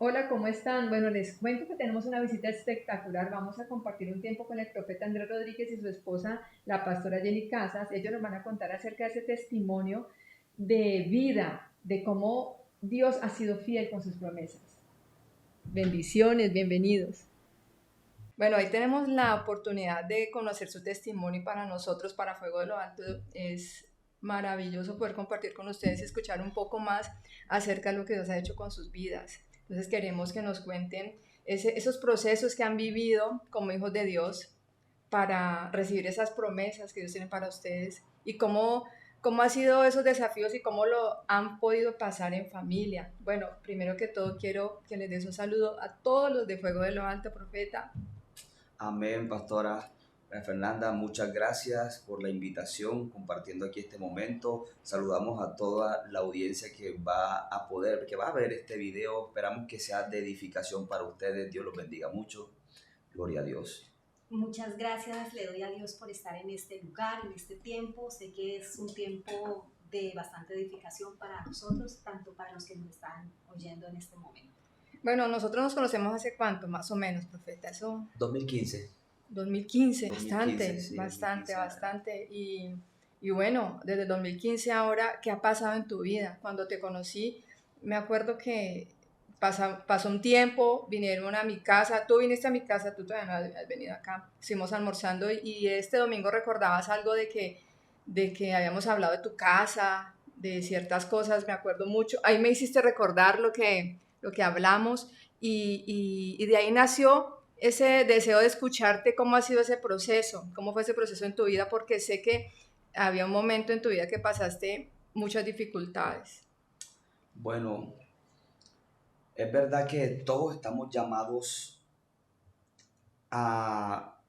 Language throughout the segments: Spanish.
Hola, ¿cómo están? Bueno, les cuento que tenemos una visita espectacular. Vamos a compartir un tiempo con el profeta Andrés Rodríguez y su esposa, la pastora Jenny Casas. Ellos nos van a contar acerca de ese testimonio de vida, de cómo Dios ha sido fiel con sus promesas. Bendiciones, bienvenidos. Bueno, ahí tenemos la oportunidad de conocer su testimonio y para nosotros, para Fuego de lo Alto, es maravilloso poder compartir con ustedes y escuchar un poco más acerca de lo que Dios ha hecho con sus vidas. Entonces queremos que nos cuenten esos procesos que han vivido como hijos de Dios para recibir esas promesas que Dios tiene para ustedes y cómo han sido esos desafíos y cómo lo han podido pasar en familia. Bueno, primero que todo quiero que les des un saludo a todos los de Fuego de lo Alto, profeta. Amén, pastora Fernanda, muchas gracias por la invitación, compartiendo aquí este momento. Saludamos a toda la audiencia que va a ver este video. Esperamos que sea de edificación para ustedes. Dios los bendiga mucho. Gloria a Dios. Muchas gracias, le doy a Dios por estar en este lugar, en este tiempo. Sé que es un tiempo de bastante edificación para nosotros, tanto para los que nos están oyendo en este momento. Bueno, nosotros nos conocemos hace cuánto, más o menos, profeta, eso 2015. 2015, 2015, bastante, sí, bastante, 2015. bastante. Y bueno, desde el 2015 ahora, ¿qué ha pasado en tu vida? Cuando te conocí, me acuerdo que pasó un tiempo, vinieron a mi casa, tú viniste a mi casa, tú todavía no has venido acá, estuvimos almorzando y este domingo recordabas algo de que habíamos hablado de tu casa, de ciertas cosas, me acuerdo mucho. Ahí me hiciste recordar lo que hablamos y de ahí nació ese deseo de escucharte, cómo ha sido ese proceso, cómo fue ese proceso en tu vida, porque sé que había un momento en tu vida que pasaste muchas dificultades. Bueno, es verdad que todos estamos llamados a,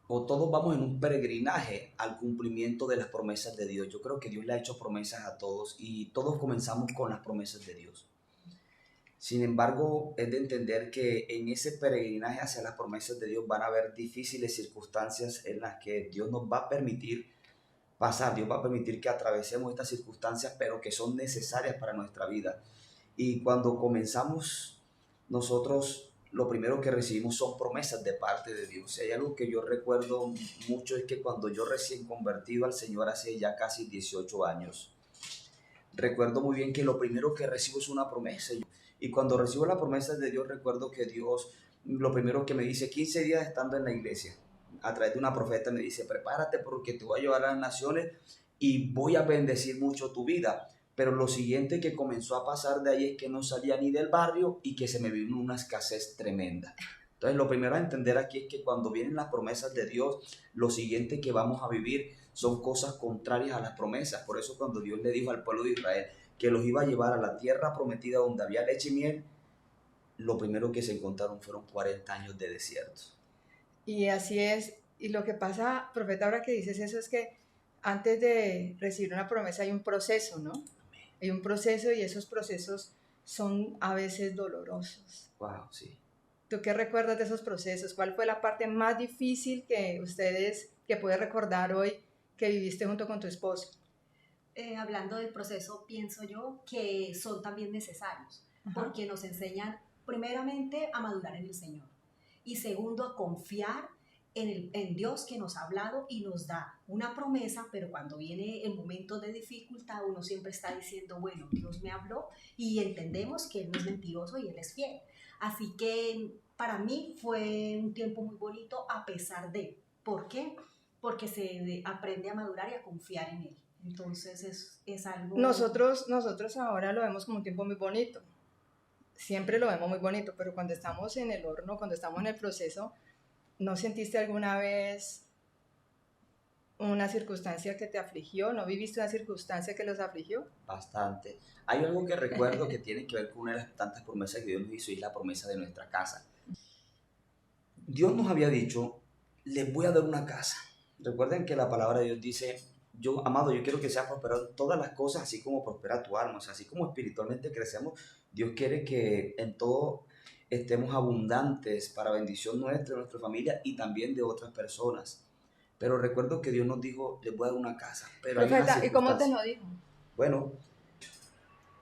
o todos vamos en un peregrinaje al cumplimiento de las promesas de Dios. Yo creo que Dios le ha hecho promesas a todos y todos comenzamos con las promesas de Dios. Sin embargo, es de entender que en ese peregrinaje hacia las promesas de Dios van a haber difíciles circunstancias en las que Dios nos va a permitir pasar, Dios va a permitir que atravesemos estas circunstancias, pero que son necesarias para nuestra vida. Y cuando comenzamos, nosotros lo primero que recibimos son promesas de parte de Dios. Si hay algo que yo recuerdo mucho es que cuando yo recién convertido al Señor hace ya casi 18 años, recuerdo muy bien que lo primero que recibo es una promesa. Y cuando recibo la promesa de Dios, recuerdo que Dios, lo primero que me dice, 15 días estando en la iglesia, a través de una profeta, me dice, prepárate porque te voy a llevar a las naciones y voy a bendecir mucho tu vida. Pero lo siguiente que comenzó a pasar de ahí es que no salía ni del barrio y que se me vino una escasez tremenda. Entonces, lo primero a entender aquí es que cuando vienen las promesas de Dios, lo siguiente que vamos a vivir son cosas contrarias a las promesas. Por eso cuando Dios le dijo al pueblo de Israel que los iba a llevar a la tierra prometida donde había leche y miel, lo primero que se encontraron fueron 40 años de desierto. Y así es. Y lo que pasa, profeta, ahora que dices eso es que antes de recibir una promesa hay un proceso, ¿no? Hay un proceso y esos procesos son a veces dolorosos. Wow, sí. ¿Tú qué recuerdas de esos procesos? ¿Cuál fue la parte más difícil que puedes recordar hoy que viviste junto con tu esposo? Hablando del proceso, pienso yo que son también necesarios, porque nos enseñan primeramente a madurar en el Señor y segundo a confiar en Dios que nos ha hablado y nos da una promesa, pero cuando viene el momento de dificultad uno siempre está diciendo, bueno, Dios me habló y entendemos que Él no es mentiroso y Él es fiel. Así que para mí fue un tiempo muy bonito a pesar de, ¿por qué? Porque aprende a madurar y a confiar en Él. Entonces es algo... Nosotros ahora lo vemos como un tiempo muy bonito. Siempre lo vemos muy bonito, pero cuando estamos en el horno, cuando estamos en el proceso, ¿no sentiste alguna vez una circunstancia que te afligió? ¿No viviste una circunstancia que los afligió? Bastante. Hay algo que recuerdo que tiene que ver con una de las tantas promesas que Dios nos hizo y es la promesa de nuestra casa. Dios nos había dicho, les voy a dar una casa. Recuerden que la palabra de Dios dice, yo, amado, yo quiero que seas prosperado en todas las cosas, así como prospera tu alma. O sea, así como espiritualmente crecemos, Dios quiere que en todo estemos abundantes para bendición nuestra, de nuestra familia y también de otras personas. Pero recuerdo que Dios nos dijo, les voy a dar una casa, pero hay una Profeta, ¿y cómo te circunstancia. lo dijo? Bueno,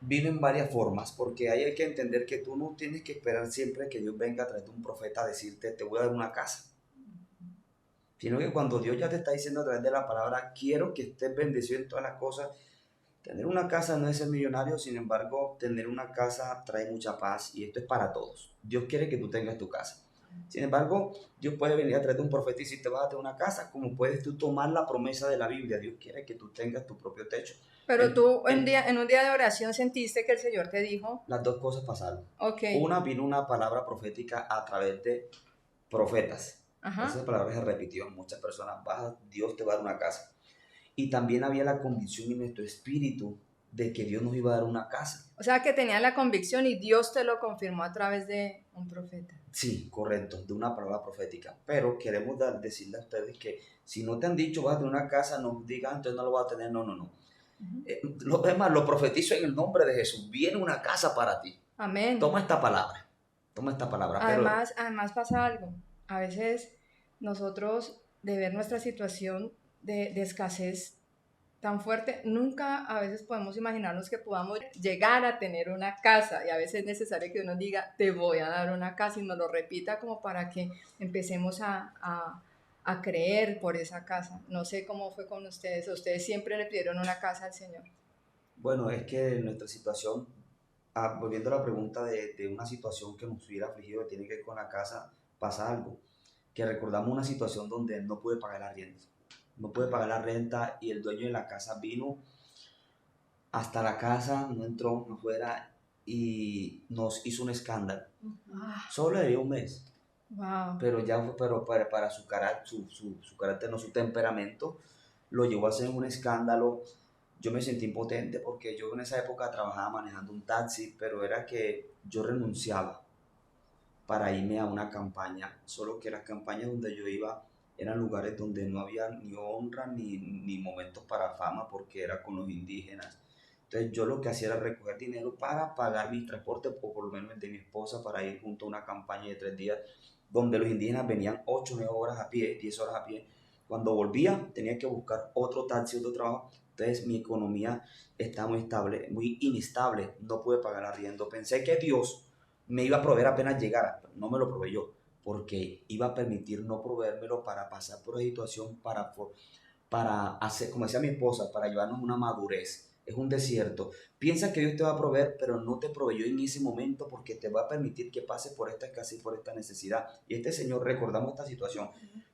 vino en varias formas, porque ahí hay que entender que tú no tienes que esperar siempre que Dios venga a través de un profeta a decirte, te voy a dar una casa, sino que cuando Dios ya te está diciendo a través de la palabra, quiero que estés bendecido en todas las cosas. Tener una casa no es ser millonario, sin embargo, tener una casa trae mucha paz y esto es para todos. Dios quiere que tú tengas tu casa. Sin embargo, Dios puede venir a través de un profeta y si te vas a tener una casa, como puedes tú tomar la promesa de la Biblia. Dios quiere que tú tengas tu propio techo. Pero En, tú en, en un día de oración sentiste que el Señor te dijo, las dos cosas pasaron. ok, Una, vino una palabra profética a través de profetas. ajá. Esa palabra se repitió en muchas personas. Dios te va a dar una casa. Y también había la convicción en nuestro espíritu de que Dios nos iba a dar una casa. O sea que tenía la convicción y Dios te lo confirmó a través de un profeta. Sí, correcto, de una palabra profética. Pero queremos decirle a ustedes que si no te han dicho vas a tener una casa, no digan, entonces no lo vas a tener. No, no, no. Además, lo profetizo en el nombre de Jesús. Viene una casa para ti. Amén. Toma esta palabra. Toma esta palabra. Pero Además pasa algo. A veces nosotros, de ver nuestra situación de escasez tan fuerte, nunca a veces podemos imaginarnos que podamos llegar a tener una casa y a veces es necesario que uno diga, te voy a dar una casa y nos lo repita como para que empecemos a creer por esa casa. No sé cómo fue con ustedes. ¿Ustedes siempre le pidieron una casa al Señor? bueno, es que en nuestra situación, volviendo a la pregunta de una situación que nos hubiera afligido, que tiene que ver con la casa, pasa algo. Que recordamos una situación donde no pude pagar la renta. No pude pagar la renta y el dueño de la casa vino hasta la casa, no entró afuera y nos hizo un escándalo. Ah, Solo le dio un mes, wow. pero ya fue, pero para su carácter, su carácter, no su temperamento, lo llevó a hacer un escándalo. Yo me sentí impotente porque yo en esa época trabajaba manejando un taxi, pero era que yo renunciaba para irme a una campaña, solo que las campañas donde yo iba eran lugares donde no había ni honra ni momentos para fama porque era con los indígenas. Entonces yo lo que hacía era recoger dinero para pagar mi transporte, o por lo menos el de mi esposa, para ir junto a una campaña de 3 días, donde los indígenas venían 8 9 horas a pie, 10 horas a pie. Cuando volvía tenía que buscar otro taxi, otro trabajo. Entonces mi economía estaba muy estable, muy inestable, no pude pagar arriendo. Pensé que Dios me iba a proveer apenas llegara, pero no me lo proveyó, porque iba a permitir no proveérmelo para pasar por la situación, para hacer, como decía mi esposa, para llevarnos una madurez. Es un desierto. Piensa que Dios te va a proveer, pero no te proveyó en ese momento porque te va a permitir que pases por esta escasez y por esta necesidad. Y este Señor, recordamos esta situación.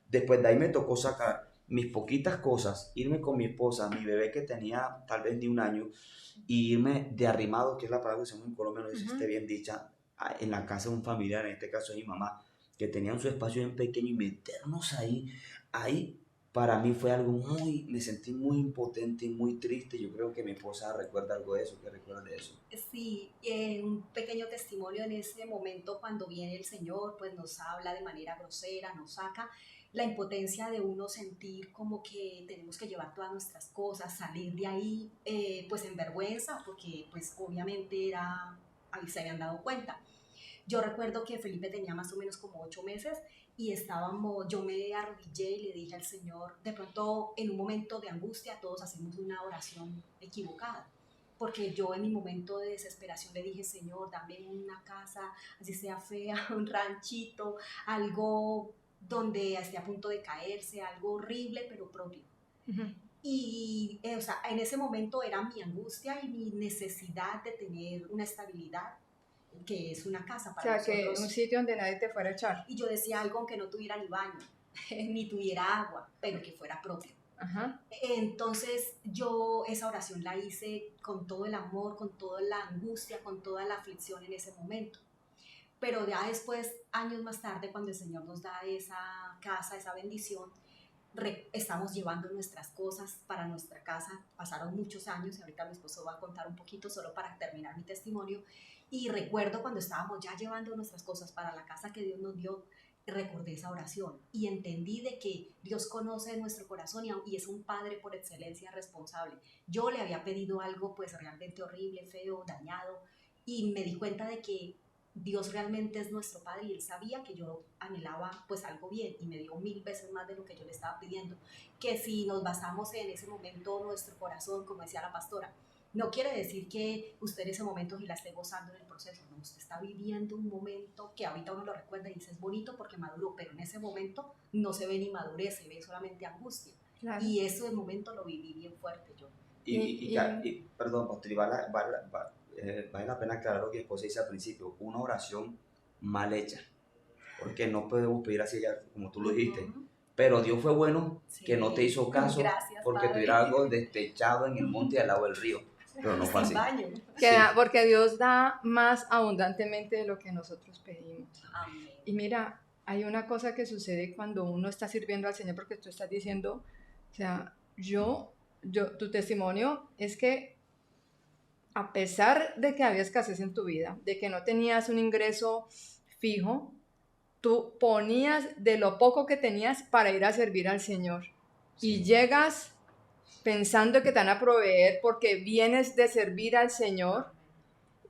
Después de ahí me tocó sacar mis poquitas cosas, irme con mi esposa, mi bebé que tenía tal vez ni un año, y irme de arrimado, que es la palabra que usamos en Colombia, no sé si esté bien dicha, en la casa de un familiar, en este caso de mi mamá, que tenían su espacio bien pequeño y meternos ahí para mí fue algo me sentí muy impotente y muy triste. Yo creo que mi esposa recuerda algo de eso, ¿qué recuerda de eso? Sí, un pequeño testimonio en ese momento cuando viene el Señor, pues nos habla de manera grosera, nos saca la impotencia de uno sentir como que tenemos que llevar todas nuestras cosas, salir de ahí pues en vergüenza, porque pues obviamente ahí se habían dado cuenta. Yo recuerdo que Felipe tenía más o menos como 8 meses y yo me arrodillé y le dije al Señor, de pronto en un momento de angustia todos hacemos una oración equivocada, porque yo en mi momento de desesperación le dije, Señor, dame una casa, así sea fea, un ranchito, algo donde esté a punto de caerse, algo horrible pero propio. Uh-huh. Y o sea, en ese momento era mi angustia y mi necesidad de tener una estabilidad que es una casa O para sea, que un nosotros. sitio donde nadie te fuera a echar. Y yo decía algo aunque no tuviera ni baño, ni tuviera agua, pero que fuera propio. Ajá. Entonces yo esa oración la hice con todo el amor, con toda la angustia, con toda la aflicción en ese momento. Pero ya después, años más tarde, cuando el Señor nos da esa casa, esa bendición, estamos llevando nuestras cosas para nuestra casa. Pasaron muchos años y ahorita mi esposo va a contar un poquito solo para terminar mi testimonio. Y recuerdo cuando estábamos ya llevando nuestras cosas para la casa que Dios nos dio, recordé esa oración y entendí de que Dios conoce nuestro corazón y es un padre por excelencia responsable. Yo le había pedido algo pues realmente horrible, feo, dañado, y me di cuenta de que Dios realmente es nuestro Padre y Él sabía que yo anhelaba pues algo bien y me dio 1000 veces más de lo que yo le estaba pidiendo, que si nos basamos en ese momento nuestro corazón, como decía la pastora, No quiere decir que usted en ese momento sí la esté gozando en el proceso, no, usted está viviendo un momento que ahorita uno lo recuerda y dice es bonito porque maduró, pero en ese momento no se ve ni madurez, se ve solamente angustia. Claro. Y ese momento lo viví bien fuerte yo. Perdón, pastor, vale la pena aclarar lo que mi esposa dice al principio, una oración mal hecha, porque no podemos pedir así ya, como tú lo dijiste, pero Dios fue bueno que no te hizo caso. Gracias, porque Padre. tuviera algo destechado en el monte al lado del río, pero no fue Sin así. baño. Que Sí. porque Dios da más abundantemente de lo que nosotros pedimos. Amén. Y mira, hay una cosa que sucede cuando uno está sirviendo al Señor, porque tú estás diciendo, o sea, tu testimonio es que a pesar de que había escasez en tu vida, de que no tenías un ingreso fijo, tú ponías de lo poco que tenías para ir a servir al Señor. Sí. Y llegas pensando que te van a proveer porque vienes de servir al Señor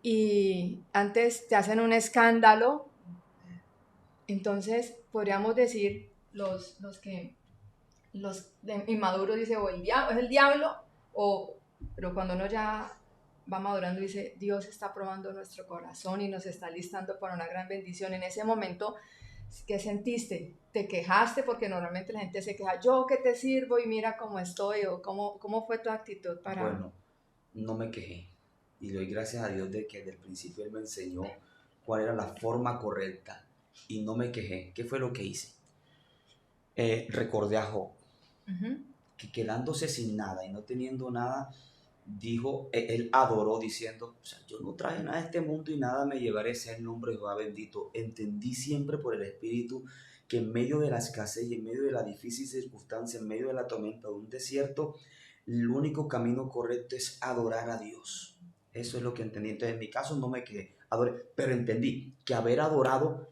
y antes te hacen un escándalo. Entonces podríamos decir los inmaduros dice o es el diablo pero cuando uno ya va madurando dice Dios está probando nuestro corazón y nos está listando para una gran bendición. En ese momento, ¿qué sentiste? ¿Te quejaste? Porque normalmente la gente se queja, yo que te sirvo y mira cómo estoy, o cómo fue tu actitud para... Bueno, no me quejé y doy gracias a Dios de que desde el principio Él me enseñó cuál era la forma correcta y no me quejé. ¿Qué fue lo que hice? Recordé a Job, que quedándose sin nada y no teniendo nada, dijo, él adoró diciendo, o sea, yo no traje nada a este mundo y nada me llevaré, sea el nombre de Jehová bendito. Entendí siempre por el Espíritu que en medio de la escasez y en medio de la difícil circunstancia, en medio de la tormenta, de un desierto, el único camino correcto es adorar a Dios. Eso es lo que entendí. Entonces, en mi caso no me quedé, adoré, pero entendí que haber adorado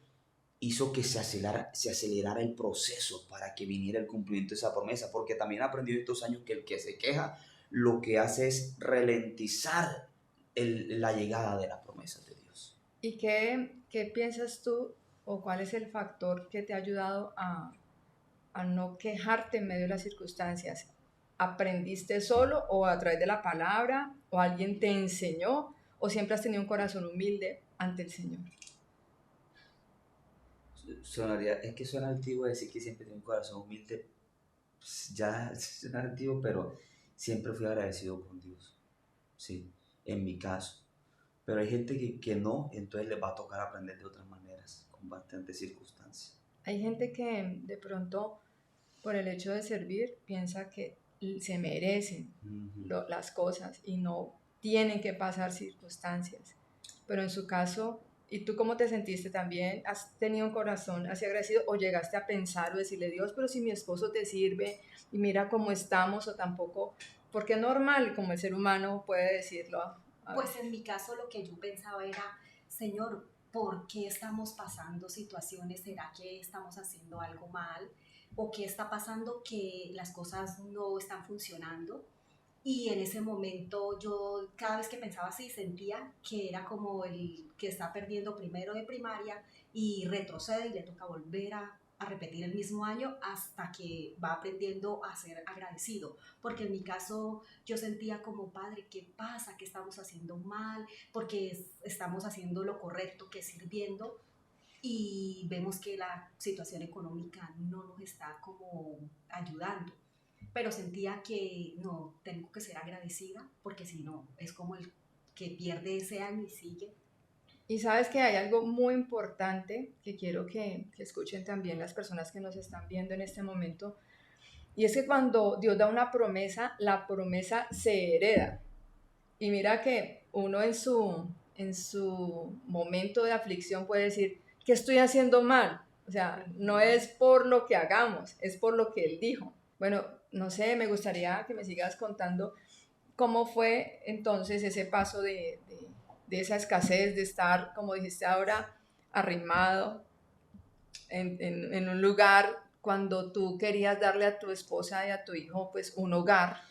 hizo que se acelerara el proceso para que viniera el cumplimiento de esa promesa, porque también aprendí estos años que el que se queja lo que hace es ralentizar la llegada de la promesa de Dios. ¿Y qué piensas tú o cuál es el factor que te ha ayudado a no quejarte en medio de las circunstancias? ¿Aprendiste solo o a través de la palabra o alguien te enseñó o siempre has tenido un corazón humilde ante el Señor? Es que suena antiguo decir que siempre tengo un corazón humilde, ya suena antiguo, pero siempre fui agradecido con Dios, sí, en mi caso. Pero hay gente que no, entonces les va a tocar aprender de otras maneras, con bastantes circunstancias. Hay gente que de pronto, por el hecho de servir, piensa que se merecen las cosas y no tienen que pasar circunstancias. Pero en su caso, ¿y tú cómo te sentiste también? ¿Has tenido un corazón así agradecido o llegaste a pensar o decirle, Dios, pero si mi esposo te sirve y mira cómo estamos o tampoco? Porque es normal, como el ser humano puede decirlo. Pues en mi caso lo que yo pensaba era, Señor, ¿por qué estamos pasando situaciones? ¿Será que estamos haciendo algo mal? ¿O qué está pasando que las cosas no están funcionando? Y en ese momento yo cada vez que pensaba así sentía que era como el que está perdiendo primero de primaria y retrocede y le toca volver a repetir el mismo año hasta que va aprendiendo a ser agradecido. Porque en mi caso yo sentía como, Padre, ¿qué pasa? ¿Qué estamos haciendo mal? Porque estamos haciendo lo correcto, que es sirviendo, y vemos que la situación económica no nos está como ayudando. Pero sentía que no, tengo que ser agradecida porque si no, es como el que pierde ese año y sigue. Y sabes que hay algo muy importante que quiero que escuchen también las personas que nos están viendo en este momento, y es que cuando Dios da una promesa, la promesa se hereda. Y mira que uno en su momento de aflicción puede decir, ¿qué estoy haciendo mal? O sea, no es por lo que hagamos, es por lo que Él dijo. Bueno, no sé, me gustaría que me sigas contando cómo fue entonces ese paso de esa escasez, de estar, como dijiste ahora, arrimado en un lugar cuando tú querías darle a tu esposa y a tu hijo pues un hogar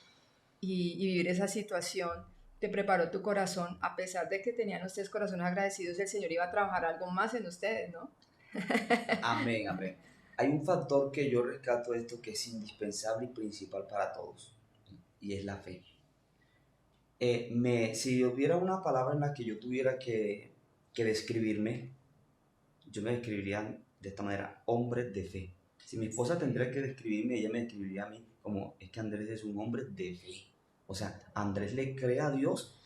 y vivir esa situación. Te preparó tu corazón, a pesar de que tenían ustedes corazones agradecidos, el Señor iba a trabajar algo más en ustedes, ¿no? Amén, amén. Hay un factor que yo rescato de esto que es indispensable y principal para todos, y es la fe. Si hubiera una palabra en la que yo tuviera que describirme, yo me describiría de esta manera, hombre de fe. Si mi esposa tendría que describirme, ella me describiría a mí como, es que Andrés es un hombre de fe. O sea, Andrés le cree a Dios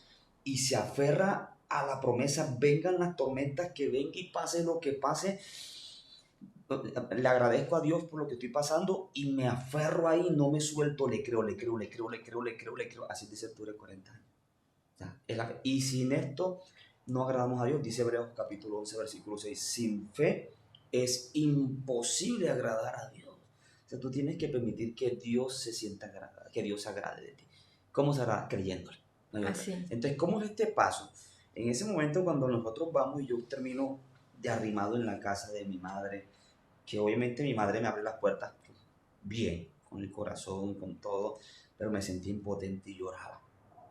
y se aferra a la promesa, vengan las tormentas, que venga y pase lo que pase. Le agradezco a Dios por lo que estoy pasando y me aferro ahí, no me suelto, le creo, le creo, le creo, le creo, le creo, le creo. Así dice Arturo de 40 años. O sea, y sin esto no agradamos a Dios, dice Hebreos capítulo 11, versículo 6. Sin fe es imposible agradar a Dios. O sea, tú tienes que permitir que Dios se sienta agradado, que Dios se agrade de ti. ¿Cómo se hará? Creyéndole. ¿No? Así. Entonces, ¿cómo es este paso? En ese momento cuando nosotros vamos y yo termino de arrimado en la casa de mi madre, que obviamente mi madre me abre las puertas bien, con el corazón, con todo, pero me sentí impotente y lloraba.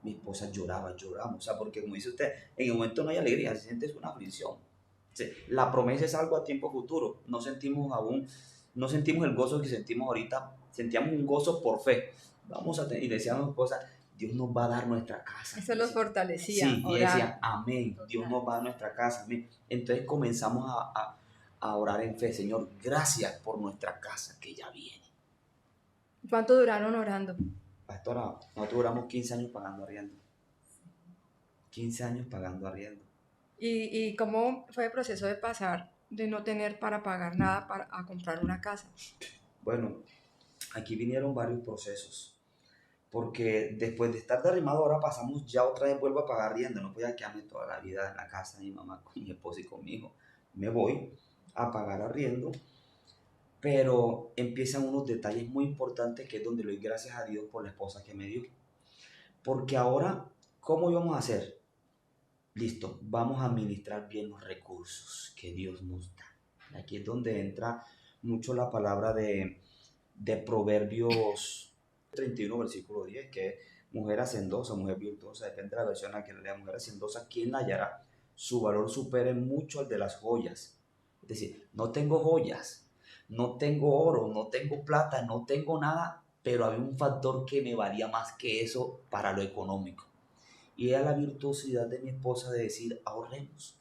Mi esposa lloraba, lloramos, o sea, porque como dice usted, en el momento no hay alegría, se siente una aflicción. Sí, la promesa es algo a tiempo futuro, no sentimos aún, no sentimos el gozo que sentimos ahorita, sentíamos un gozo por fe. Vamos a tener, y decíamos a mi esposa, Dios nos va a dar nuestra casa. Eso los fortalecía. Sí, y decía, amén, Dios nos va a dar nuestra casa, amén. Entonces comenzamos a orar en fe, Señor, gracias por nuestra casa que ya viene. ¿Cuánto duraron orando? Pastora, nosotros duramos 15 años pagando arriendo. 15 años pagando arriendo. ¿Y cómo fue el proceso de pasar de no tener para pagar nada a comprar una casa? Bueno, aquí vinieron varios procesos. Porque después de estar derrimado, ahora pasamos, ya otra vez vuelvo a pagar arriendo. No podía quedarme toda la vida en la casa de mi mamá, con mi esposa y con mi hijo. Me voy a pagar arriendo. Pero empiezan unos detalles muy importantes que es donde le doy gracias a Dios por la esposa que me dio. Porque ahora, ¿cómo íbamos a hacer? Listo, vamos a administrar bien los recursos que Dios nos da. Aquí es donde entra mucho la palabra de Proverbios 31, versículo 10, que es mujer hacendosa, mujer virtuosa, depende de la versión a que le lea, mujer hacendosa, ¿quién la hallará? Su valor supere mucho al de las joyas. Es decir, no tengo joyas, no tengo oro, no tengo plata, no tengo nada, pero había un factor que me valía más que eso para lo económico. Y era la virtuosidad de mi esposa de decir, ahorremos,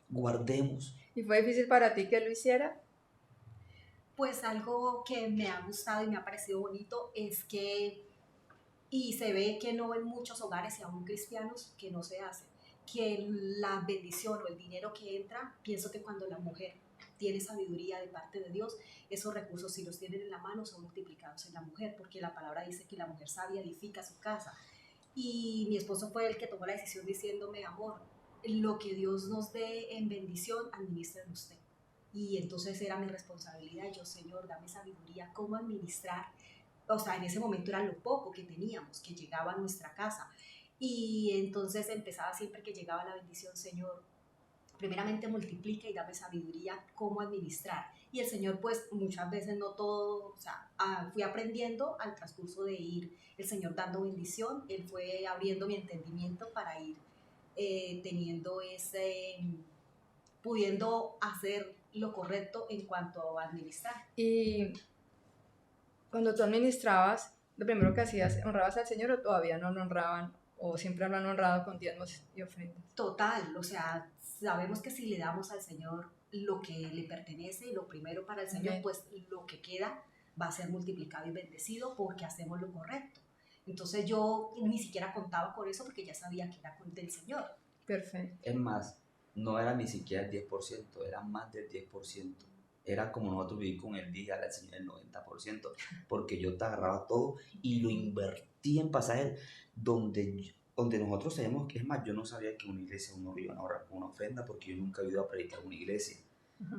guardemos. ¿Y fue difícil para ti que lo hiciera? Pues algo que me ha gustado y me ha parecido bonito es que, y se ve que no en muchos hogares y aún cristianos, que no se hace, que la bendición o el dinero que entra, pienso que cuando la mujer tiene sabiduría de parte de Dios, esos recursos, si los tienen en la mano, son multiplicados en la mujer, porque la palabra dice que la mujer sabia edifica su casa. Y mi esposo fue el que tomó la decisión diciéndome, amor, lo que Dios nos dé en bendición, administren usted. Y entonces era mi responsabilidad, yo, Señor, dame sabiduría, cómo administrar. O sea, en ese momento era lo poco que teníamos, que llegaba a nuestra casa. Y entonces empezaba siempre que llegaba la bendición, Señor, primeramente multiplica y dame sabiduría cómo administrar. Y el Señor, pues muchas veces no todo, o sea, fui aprendiendo al transcurso de ir el Señor dando bendición, Él fue abriendo mi entendimiento para ir teniendo pudiendo hacer lo correcto en cuanto a administrar. Y cuando tú administrabas, lo primero que hacías, ¿honrabas al Señor o todavía no lo honraban? ¿O siempre lo han honrado con diezmos y ofrendas? Total, o sea, sabemos que si le damos al Señor lo que le pertenece, lo primero para el Señor, pues lo que queda va a ser multiplicado y bendecido porque hacemos lo correcto. Entonces yo ni siquiera contaba con eso porque ya sabía que era del Señor. Perfecto. Es más, no era ni siquiera el 10%, era más del 10%. Era como nosotros vivir con el 10 al Señor el 90%, porque yo te agarraba todo y lo invertí en pasajes donde nosotros sabemos que, es más, yo no sabía que una iglesia uno iba a ahorrar con una ofrenda porque yo nunca había ido a predicar en una iglesia.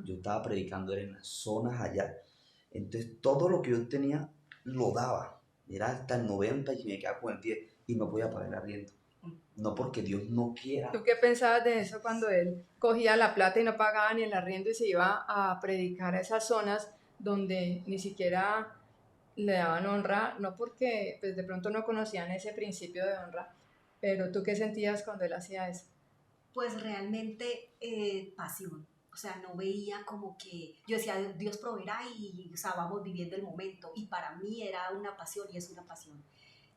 Yo estaba predicando en las zonas allá. Entonces todo lo que yo tenía lo daba. Era hasta el 90 y me quedaba con el 10 y no podía pagar el arriendo. No porque Dios no quiera. ¿Tú qué pensabas de eso cuando él cogía la plata y no pagaba ni el arriendo y se iba a predicar a esas zonas donde ni siquiera le daban honra? No porque pues, de pronto no conocían ese principio de honra, pero ¿tú qué sentías cuando él hacía eso? Pues realmente pasión. O sea, no veía como que, yo decía, Dios proveerá y o sea, vamos viviendo el momento. Y para mí era una pasión y es una pasión.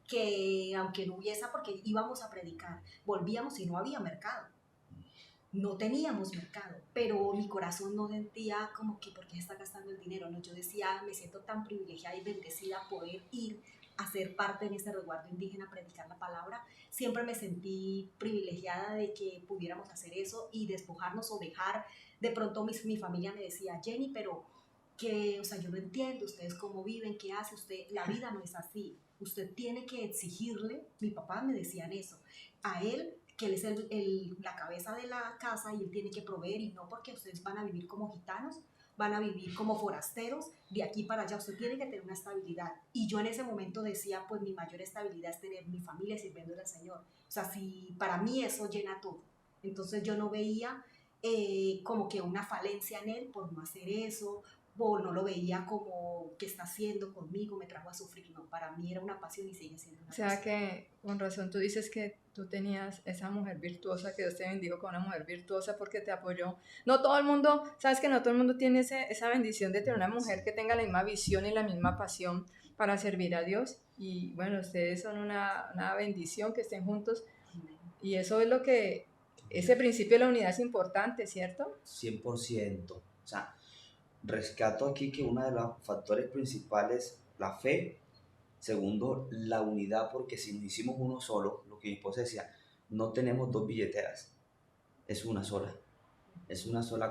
que aunque no hubiese, porque íbamos a predicar, volvíamos y no había mercado. No teníamos mercado, pero mi corazón no sentía como que por qué está gastando el dinero, no, yo decía, me siento tan privilegiada y bendecida poder ir a ser parte en este resguardo indígena, a predicar la palabra. Siempre me sentí privilegiada de que pudiéramos hacer eso y despojarnos o dejar. De pronto mi familia me decía, Jenny, pero que, o sea, yo no entiendo ustedes cómo viven, qué hace usted, la vida no es así, usted tiene que exigirle, mi papá me decían eso, a él, que él es la cabeza de la casa y él tiene que proveer, y no porque ustedes van a vivir como gitanos, van a vivir como forasteros de aquí para allá, usted tiene que tener una estabilidad. Y yo en ese momento decía, pues mi mayor estabilidad es tener mi familia sirviéndole al Señor. O sea, si para mí eso llena todo. Entonces yo no veía como que una falencia en él por no hacer eso, o no lo veía como que está haciendo conmigo, me trajo a sufrir. No, para mí era una pasión y sigue siendo una O sea pasión. que con razón tú dices que tú tenías esa mujer virtuosa, que Dios te bendijo con una mujer virtuosa porque te apoyó. No todo el mundo, sabes que no todo el mundo tiene esa bendición de tener una mujer que tenga la misma visión y la misma pasión para servir a Dios. Y bueno, ustedes son una bendición que estén juntos. Y eso es lo que, ese principio de la unidad es importante, ¿cierto? 100%. O sea, rescato aquí que uno de los factores principales, la fe. Segundo, la unidad, porque si nos hicimos uno solo, lo que mi esposa decía, no tenemos dos billeteras, es una sola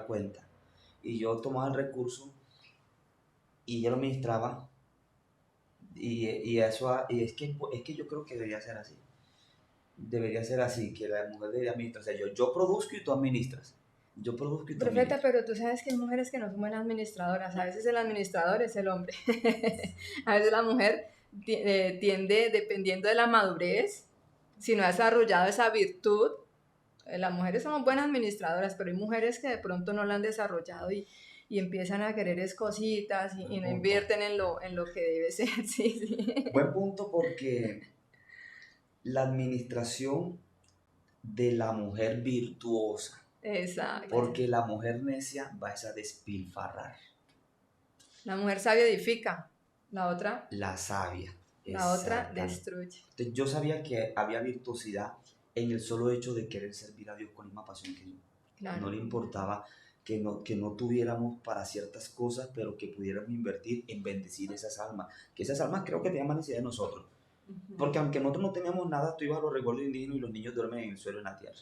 cuenta. Y yo tomaba el recurso y ella lo administraba y es que yo creo que debería ser así, que la mujer debería administrar. O sea, yo produzco y tú administras. Yo produzco y tú Profeta, administras. pero tú sabes que hay mujeres que no son buenas administradoras. A veces el administrador es el hombre. A veces la mujer tiende, dependiendo de la madurez, si no ha desarrollado esa virtud, las mujeres somos buenas administradoras, pero hay mujeres que de pronto no la han desarrollado y empiezan a querer cositas y no invierten en lo que debe ser. Sí, sí. Buen punto porque la administración de la mujer virtuosa, Exacto. porque la mujer necia va a despilfarrar. La mujer sabia edifica, la otra La sabia. destruye. Entonces, yo sabía que había virtuosidad en el solo hecho de querer servir a Dios con la misma pasión que yo. Claro. No le importaba que no tuviéramos para ciertas cosas, pero que pudiéramos invertir en bendecir esas almas. Que esas almas creo que tenían más necesidad de nosotros. Porque aunque nosotros no teníamos nada, tú ibas a los recuerdos indígenas y los niños duermen en el suelo en la tierra.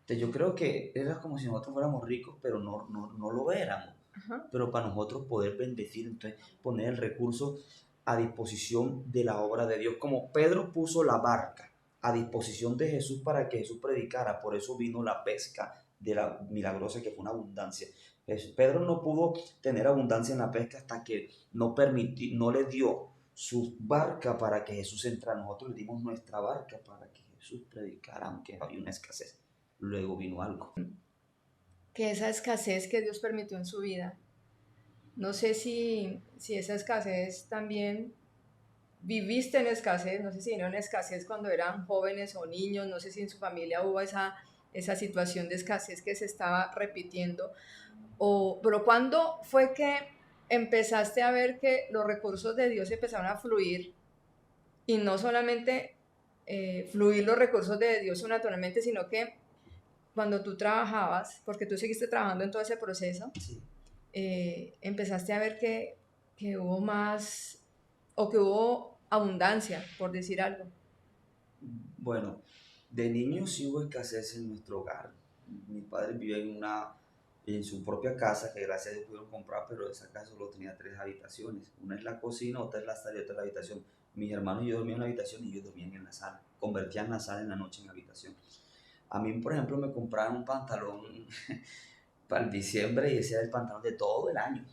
Entonces yo creo que era como si nosotros fuéramos ricos, pero no lo éramos. Ajá. Pero para nosotros poder bendecir, entonces poner el recurso a disposición de la obra de Dios. Como Pedro puso la barca a disposición de Jesús para que Jesús predicara, por eso vino la pesca de la milagrosa, que fue una abundancia. Pedro no pudo tener abundancia en la pesca hasta que no le dio su barca para que Jesús entrara. Nosotros le dimos nuestra barca para que Jesús predicara, aunque había una escasez. Luego vino algo. Que esa escasez que Dios permitió en su vida, no sé si esa escasez también viviste en escasez, no sé si vino en escasez cuando eran jóvenes o niños, no sé si en su familia hubo esa situación de escasez que se estaba repitiendo, pero ¿cuándo fue que empezaste a ver que los recursos de Dios empezaron a fluir y no solamente fluir los recursos de Dios naturalmente, sino que cuando tú trabajabas, porque tú seguiste trabajando en todo ese proceso, Sí. Empezaste a ver que hubo más, o que hubo abundancia, por decir algo? Bueno, de niño sí hubo escasez en nuestro hogar. Mis padres vivían en su propia casa, que gracias a Dios pudieron comprar, pero esa casa solo tenía 3 habitaciones. Una es la cocina, otra es la sala y otra es la habitación. Mis hermanos y yo dormían en la habitación y ellos dormían en la sala. Convertían la sala en la noche en habitación. A mí, por ejemplo, me compraron un pantalón para el diciembre y ese era el pantalón de todo el año.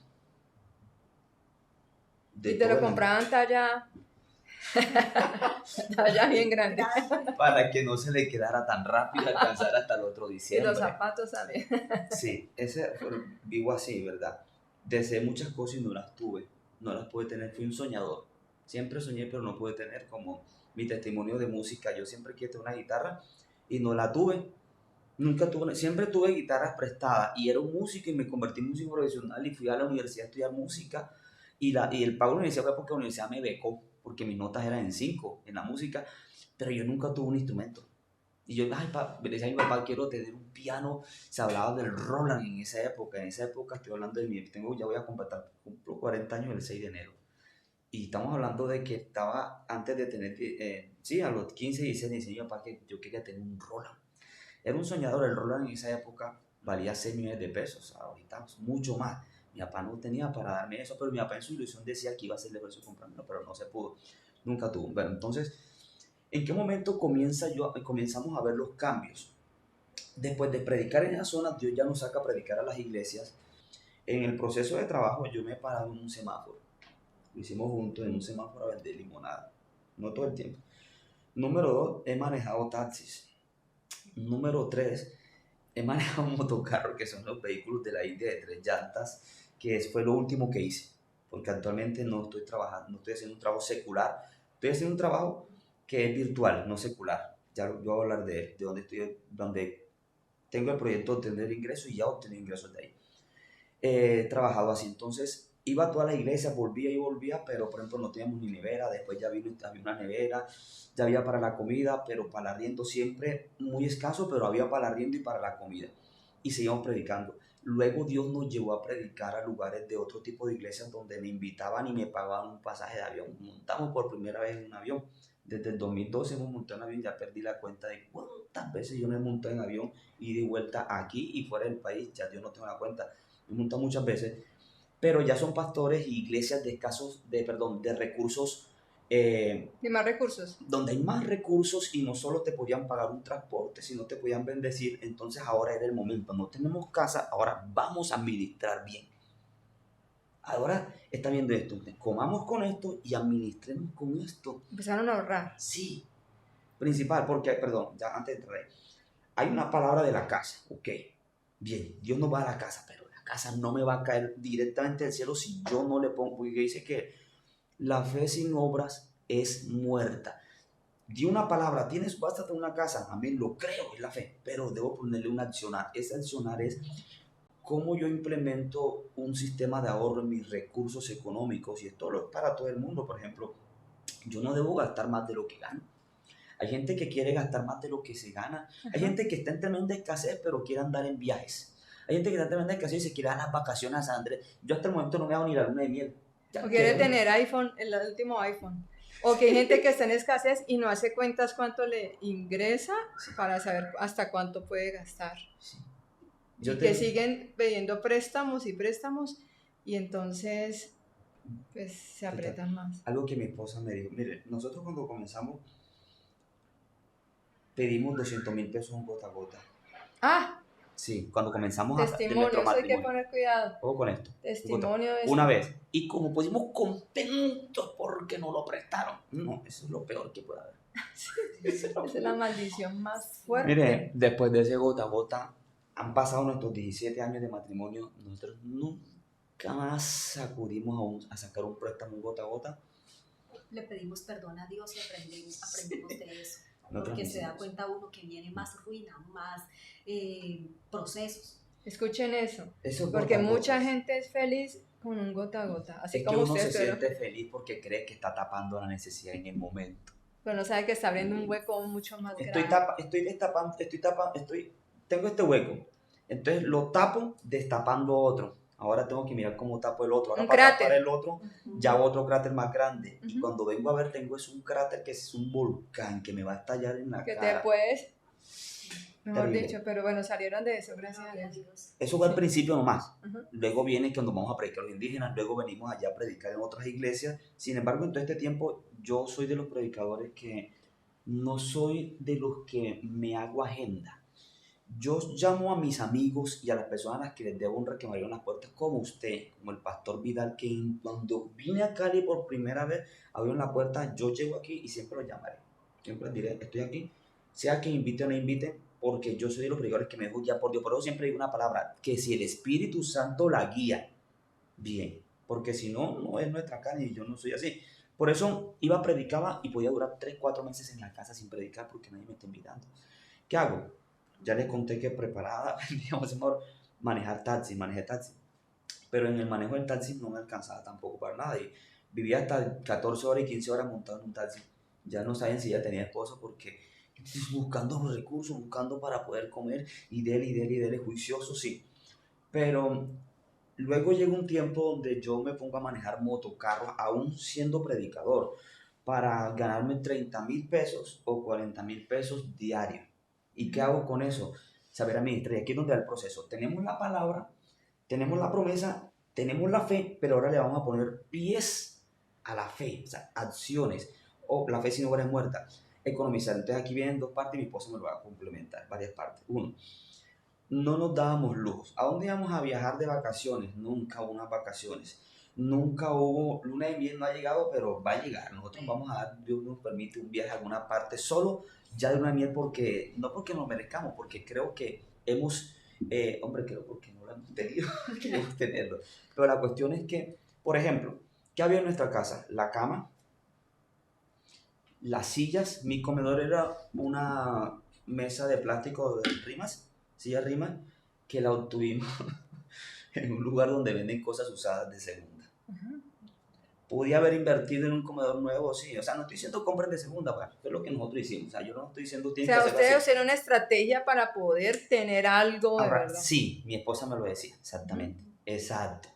Y te lo compraban talla bien grande. Para que no se le quedara tan rápido alcanzar hasta el otro Y diciembre. los zapatos también. Sí, vivo así, ¿verdad? Deseé muchas cosas y no las tuve. No las pude tener. Fui un soñador. Siempre soñé, pero no pude tener, como mi testimonio de música. Yo siempre quise tener una guitarra y no la tuve. Siempre tuve guitarras prestadas y era un músico y me convertí en músico profesional y fui a la universidad a estudiar música y el pago de la universidad fue porque la universidad me becó. porque mis notas eran en 5 en la música, pero yo nunca tuve un instrumento. Y yo le decía a mi papá, quiero tener un piano. Se hablaba del Roland en esa época estoy hablando de mi, ya voy a completar, cumplo 40 años el 6 de enero. Y estamos hablando de que estaba antes de tener, sí, a los 15, 16, dice mi papá que yo quería tener un Roland. Era un soñador, el Roland en esa época valía 6 millones de pesos, ahorita mucho más. Mi papá no tenía para darme eso, pero mi papá en su ilusión decía que iba a ser negocio comprármelo, pero no se pudo, nunca tuvo. Bueno, entonces, ¿en qué momento comenzamos a ver los cambios? Después de predicar en esa zona, Dios ya nos saca a predicar a las iglesias. En el proceso de trabajo yo me he parado en un semáforo. Lo hicimos juntos en un semáforo a vender limonada. No todo el tiempo. Número 2, he manejado taxis. Número 3, he manejado un motocarro, que son los vehículos de la India de 3 llantas, que fue lo último que hice. Porque actualmente no estoy trabajando, no estoy haciendo un trabajo secular. Estoy haciendo un trabajo que es virtual, no secular. Ya yo voy a hablar de él, de donde tengo el proyecto de obtener ingresos y ya obtengo ingresos de ahí. He trabajado así, entonces iba a todas las iglesias, volvía y volvía, pero por ejemplo no teníamos ni nevera, después ya había una nevera, ya había para la comida, pero para el arriendo siempre muy escaso, pero había para el arriendo y para la comida. Y seguíamos predicando. Luego Dios nos llevó a predicar a lugares de otro tipo de iglesias donde me invitaban y me pagaban un pasaje de avión. Montamos por primera vez en un avión. Desde el 2012 hemos montado en avión, ya perdí la cuenta de cuántas veces yo me he montado en avión y de vuelta aquí y fuera del país, ya yo no tengo la cuenta. Me he montado muchas veces, pero ya son pastores y iglesias de de recursos, Y más recursos. donde hay más recursos y no solo te podían pagar un transporte, sino te podían bendecir. Entonces ahora era el momento, no tenemos casa, ahora vamos a administrar bien. Ahora está viendo esto, comamos con esto y administremos con esto. Empezaron a ahorrar. Sí, principal, porque, perdón, ya antes de entrar ahí, hay una palabra de la casa, ok, bien, Dios nos va a la casa, pero la casa no me va a caer directamente del cielo si yo no le pongo, porque dice que la fe sin obras es muerta. Di una palabra, vas a tener una casa, amén, lo creo, es la fe, pero debo ponerle un accionar. Ese accionar es cómo yo implemento un sistema de ahorro en mis recursos económicos, y esto es para todo el mundo. Por ejemplo, yo no debo gastar más de lo que gano. Hay gente que quiere gastar más de lo que se gana. Hay gente que está en tremenda escasez, pero quiere andar en viajes. Hay gente que está en tremenda escasez y se quiere dar las vacaciones a San Andrés. Yo hasta el momento no me hago ni la luna de miel. O quiere tener iPhone, el último iPhone. O que hay gente que está en escasez y no hace cuentas cuánto le ingresa para saber hasta cuánto puede gastar. Sí. Y que siguen pidiendo préstamos y entonces pues se aprietan más. Algo que mi esposa me dijo, mire, nosotros cuando comenzamos pedimos 200,000 pesos un gota a gota. Ah, Sí, cuando comenzamos testimonio, eso hay que poner cuidado. Ojo con esto. Testimonio es... Una vez. Y como pusimos contentos porque nos lo prestaron. No, eso es lo peor que puede haber. Esa es la maldición más fuerte. Mire, después de ese gota a gota, han pasado nuestros 17 años de matrimonio. Nosotros nunca más acudimos a sacar un préstamo un gota a gota. Le pedimos perdón a Dios y aprendimos de eso. Porque se da cuenta uno que viene más ruina, más procesos. Escuchen eso. Eso porque mucha gente es feliz con un gota a gota. Así es como que uno usted, se siente feliz porque cree que está tapando la necesidad en el momento. Pero no sabe que está abriendo un hueco mucho más grande. Tengo este hueco. Entonces lo tapo destapando otro. Ahora tengo que mirar cómo tapo el otro. Ahora Un para cráter. tapar el otro, ya hago otro cráter más grande. Y cuando vengo a ver, tengo un cráter que es un volcán que me va a estallar en la cara. Que te puedes, mejor Terrible. dicho, pero bueno, salieron de eso, gracias a Dios. Eso fue al principio nomás. Luego viene cuando vamos a predicar a los indígenas, luego venimos allá a predicar en otras iglesias. Sin embargo, en todo este tiempo, yo soy de los predicadores que no soy de los que me hago agenda. Yo llamo a mis amigos y a las personas a las que les debo honra que me abrieron las puertas, como usted, como el pastor Vidal, que cuando vine a Cali por primera vez, abrieron la puerta, yo llego aquí y siempre lo llamaré. Siempre les diré, estoy aquí, sea que invite o no invite, porque yo soy de los predicadores que me dejo ya por Dios. Por eso siempre digo una palabra, que si el Espíritu Santo la guía, bien, porque si no, no es nuestra carne y yo no soy así. Por eso predicaba y podía durar 3-4 meses en la casa sin predicar porque nadie me está invitando. ¿Qué hago? Ya les conté que preparada, digamos, manejé taxi. Pero en el manejo del taxi no me alcanzaba tampoco para nada. Y vivía hasta 14 horas y 15 horas montado en un taxi. Ya no saben si ella tenía esposo porque buscando los recursos, buscando para poder comer y dele, juicioso, sí. Pero luego llega un tiempo donde yo me pongo a manejar motocarros, aún siendo predicador, para ganarme 30,000 pesos o 40,000 pesos diarios. ¿Y qué hago con eso? Saber administrar. Y aquí es donde va el proceso. Tenemos la palabra, tenemos la promesa, tenemos la fe, pero ahora le vamos a poner pies a la fe, o sea, acciones. O la fe sin obra es muerta. Economizar. Entonces aquí vienen dos partes y mi esposa me lo va a complementar, varias partes. Uno, no nos dábamos lujos. ¿A dónde íbamos a viajar de vacaciones? Nunca hubo unas vacaciones. Nunca hubo, luna de miel no ha llegado, pero va a llegar. Nosotros vamos a dar, Dios nos permite un viaje a alguna parte solo ya de luna de miel porque, no porque nos merezcamos, porque creo que hemos, hombre, creo porque no lo hemos tenido, queremos tenerlo. Pero la cuestión es que, por ejemplo, ¿qué había en nuestra casa? La cama, las sillas, mi comedor era una mesa de plástico de rimas, silla rimas, que la obtuvimos en un lugar donde venden cosas usadas de segunda. Podía haber invertido en un comedor nuevo, sí, o sea, no estoy diciendo compren de segunda, bueno, eso es lo que nosotros hicimos, o sea, yo no estoy diciendo O tienen que sea, hacerlo ustedes así. hicieron una estrategia para poder tener algo de Ahora, verdad. sí, mi esposa me lo decía, exactamente, exacto,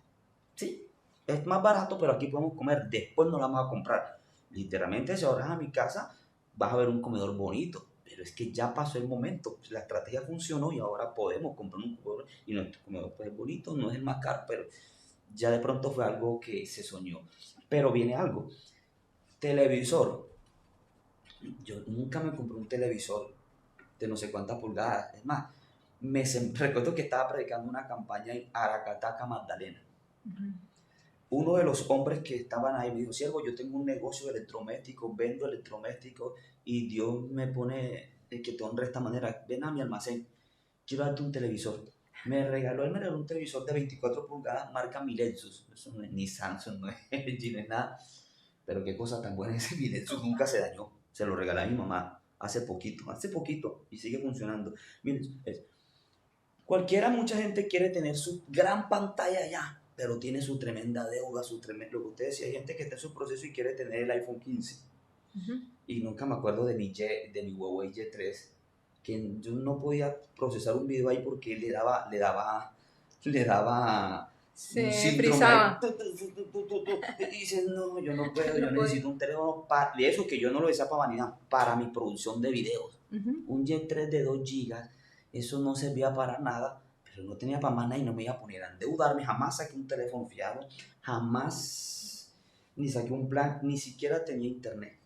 sí, es más barato, pero aquí podemos comer, después no la vamos a comprar. Literalmente, si ahora a mi casa, vas a ver un comedor bonito, pero es que ya pasó el momento, la estrategia funcionó y ahora podemos comprar un comedor, y nuestro comedor pues es bonito, no es el más caro, pero ya de pronto fue algo que se soñó. Pero viene algo, televisor, yo nunca me compré un televisor de no sé cuántas pulgadas, es más, recuerdo que estaba predicando una campaña en Aracataca, Magdalena. Uno de los hombres que estaban ahí me dijo, siervo, yo tengo un negocio de electrodomésticos, vendo electrodomésticos y Dios me pone que te honre de esta manera, ven a mi almacén, quiero darte un televisor. Él me regaló un televisor de 24 pulgadas, marca Millensus, eso no es ni Samsung, no es LG, no es nada, pero qué cosa tan buena, ese Millensus nunca se dañó, se lo regalé a mi mamá hace poquito y sigue funcionando. Miren, mucha gente quiere tener su gran pantalla ya, pero tiene su tremenda deuda, lo que usted decía, hay gente que está en su proceso y quiere tener el iPhone 15. Y nunca me acuerdo de mi Huawei Y3, que yo no podía procesar un video ahí porque le daba un Se síndrome ahí. frizaba. Y dices, no, yo no puedo, yo No podía. necesito un teléfono de eso que yo no lo decía para vanidad, para mi producción de videos. Un Y3 de 2 gigas, eso no servía para nada, pero no tenía para más nada y no me iba a poner a endeudarme. Jamás saqué un teléfono fiado, jamás ni saqué un plan, ni siquiera tenía internet.